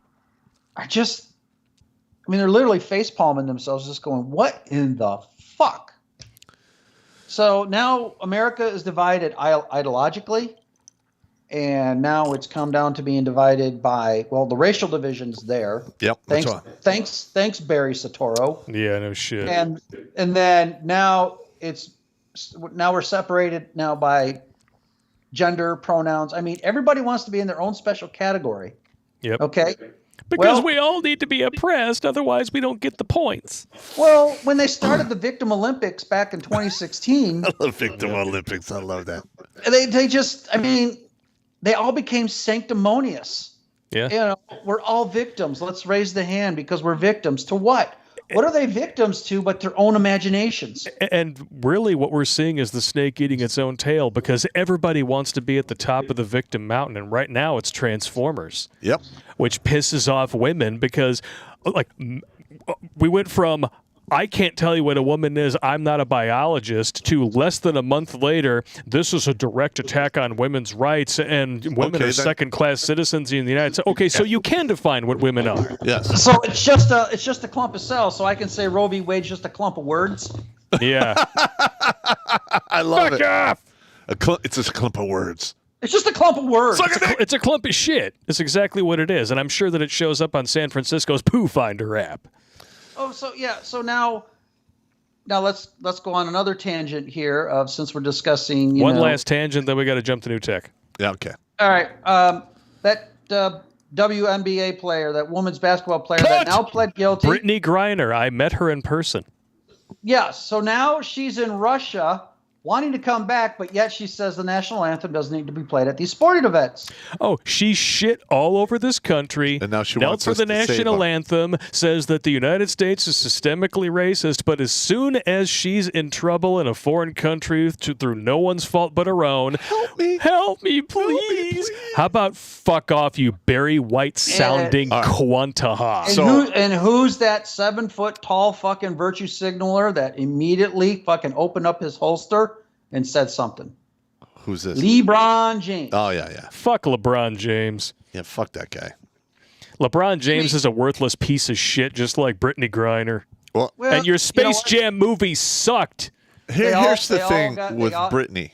are just, I mean, they're literally face palming themselves, just going, what in the fuck? So now America is divided ideologically, and now it's come down to being divided by, well, the racial division's there. Yep. Thanks, Barry Soetoro. Yeah, no shit. And then now we're separated now by gender, pronouns. I mean, everybody wants to be in their own special category. Yep. Okay. Because we all need to be oppressed, otherwise we don't get the points. Well, when they started the Victim Olympics back in 2016, the Victim Olympics, I love that. They just, I mean, they all became sanctimonious. Yeah. You know, we're all victims. Let's raise the hand because we're victims to what? What are they victims to but their own imaginations? And really what we're seeing is the snake eating its own tail, because everybody wants to be at the top of the victim mountain. And right now it's Transformers. Yep. Which pisses off women because, like, we went from, I can't tell you what a woman is, I'm not a biologist, to less than a month later, this is a direct attack on women's rights and women are second-class citizens in the United States. Okay, so you can define what women are. Yes. So it's just a clump of cells, so I can say Roe v. Wade's just a clump of words? Yeah. I love Fuck it. off! It's just a clump of words. It's just a clump of words. It's a clump of shit. It's exactly what it is, and I'm sure that it shows up on San Francisco's Pooh Finder app. Oh, so yeah. So now let's go on another tangent here. Since we're discussing one last tangent, then we got to jump to new tech. Yeah. Okay. All right. That WNBA player, that women's basketball player that now pled guilty. Brittany Griner. I met her in person. Yeah. So now she's in Russia, wanting to come back, but yet she says the national anthem doesn't need to be played at these sporting events. Oh, she shit all over this country. And now she knelt wants for us the to save national her. anthem, says that the United States is systemically racist, but as soon as she's in trouble in a foreign country through no one's fault but her own, help me, please. How about fuck off, you Barry White-sounding Quantaha? And who's that 7-foot tall fucking virtue signaler that immediately fucking opened up his holster and said something? Who's this? LeBron James. Oh, yeah. Fuck LeBron James. Yeah, fuck that guy. LeBron James is a worthless piece of shit, just like Brittany Griner. Well, and your Space Jam movie sucked. Here's the thing with Brittany.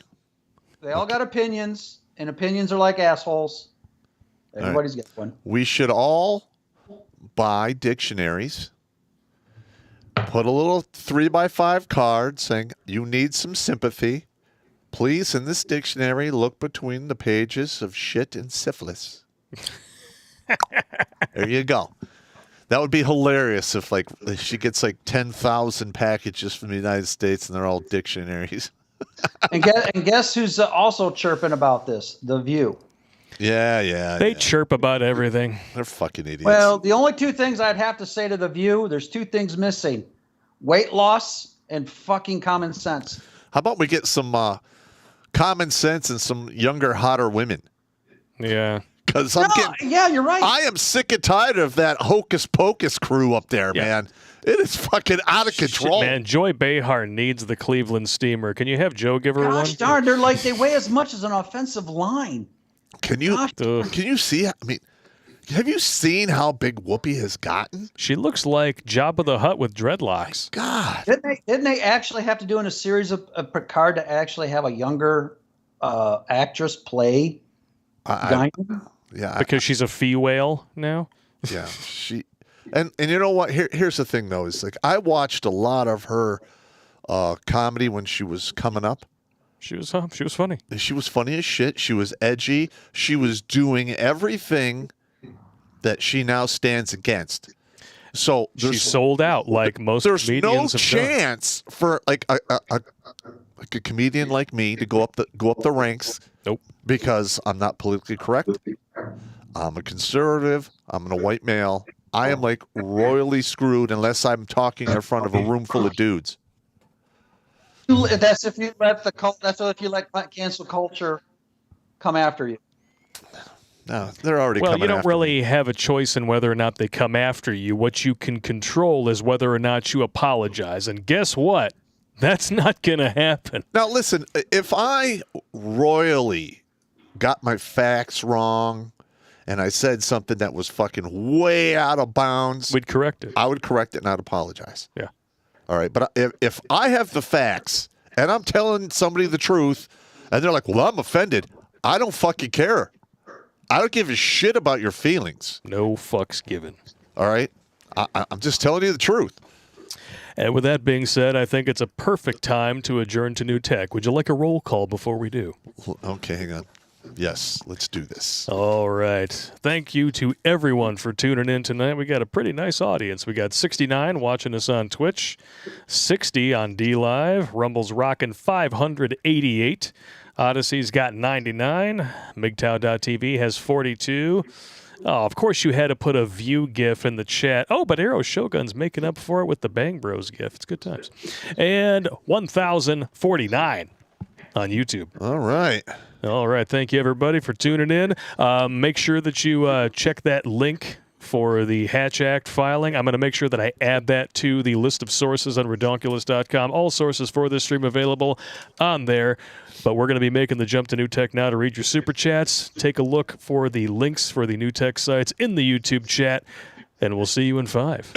They all got opinions, and opinions are like assholes. Everybody's got one. We should all buy dictionaries. Put a little 3x5 card saying, you need some sympathy. Please, in this dictionary, look between the pages of shit and syphilis. There you go. That would be hilarious if, like, she gets, like, 10,000 packages from the United States and they're all dictionaries. and guess who's also chirping about this? The View. Yeah. They chirp about everything. They're fucking idiots. Well, the only two things I'd have to say to The View, there's two things missing. Weight loss and fucking common sense. How about we get some common sense and some younger, hotter women? Yeah. Because yeah, you're right. I am sick and tired of that hocus pocus crew up there, man. It is fucking out of control. Shit, man, Joy Behar needs the Cleveland Steamer. Can you have Joe give her one? Gosh darn, they weigh as much as an offensive line. Can you see? I mean, have you seen how big Whoopi has gotten? She looks like Jabba the Hutt with dreadlocks. God. Didn't they actually have to do in a series of Picard to actually have a younger actress play Guinan? Yeah. Because she's a fee whale now? Yeah. And you know what? Here's the thing, though. Is like I watched a lot of her comedy when she was coming up. She was funny. She was funny as shit. She was edgy. She was doing everything that she now stands against. So She sold out like most there's comedians no have done. chance for like a comedian like me to go up the ranks. Nope. Because I'm not politically correct. I'm a conservative. I'm a white male. I am like royally screwed unless I'm talking in front of a room full of dudes. That's if you let cancel culture come after you. No, they're already Well, coming you don't after really me. have a choice in whether or not they come after you. What you can control is whether or not you apologize. And guess what? That's not going to happen. Now, listen, if I royally got my facts wrong and I said something that was fucking way out of bounds, We'd correct it. I would correct it and I'd apologize. Yeah. All right. But if I have the facts and I'm telling somebody the truth and they're like, well, I'm offended, I don't fucking care. I don't give a shit about your feelings. No fucks given. All right? I'm just telling you the truth. And with that being said, I think it's a perfect time to adjourn to new tech. Would you like a roll call before we do? Okay, hang on. Yes, let's do this. All right. Thank you to everyone for tuning in tonight. We got a pretty nice audience. We got 69 watching us on Twitch, 60 on D Live, Rumble's rocking 588, Odyssey's got 99, MGTOW.tv has 42. Oh, of course you had to put a view gif in the chat. Oh, but Arrow Shogun's making up for it with the Bang Bros gif. It's good times. And 1,049 on YouTube. All right. All right. Thank you, everybody, for tuning in. Make sure that you check that link for the Hatch Act filing. I'm going to make sure that I add that to the list of sources on Redonkulas.com. All sources for this stream available on there. But we're going to be making the jump to new tech now to read your super chats. Take a look for the links for the new tech sites in the YouTube chat, and we'll see you in 5.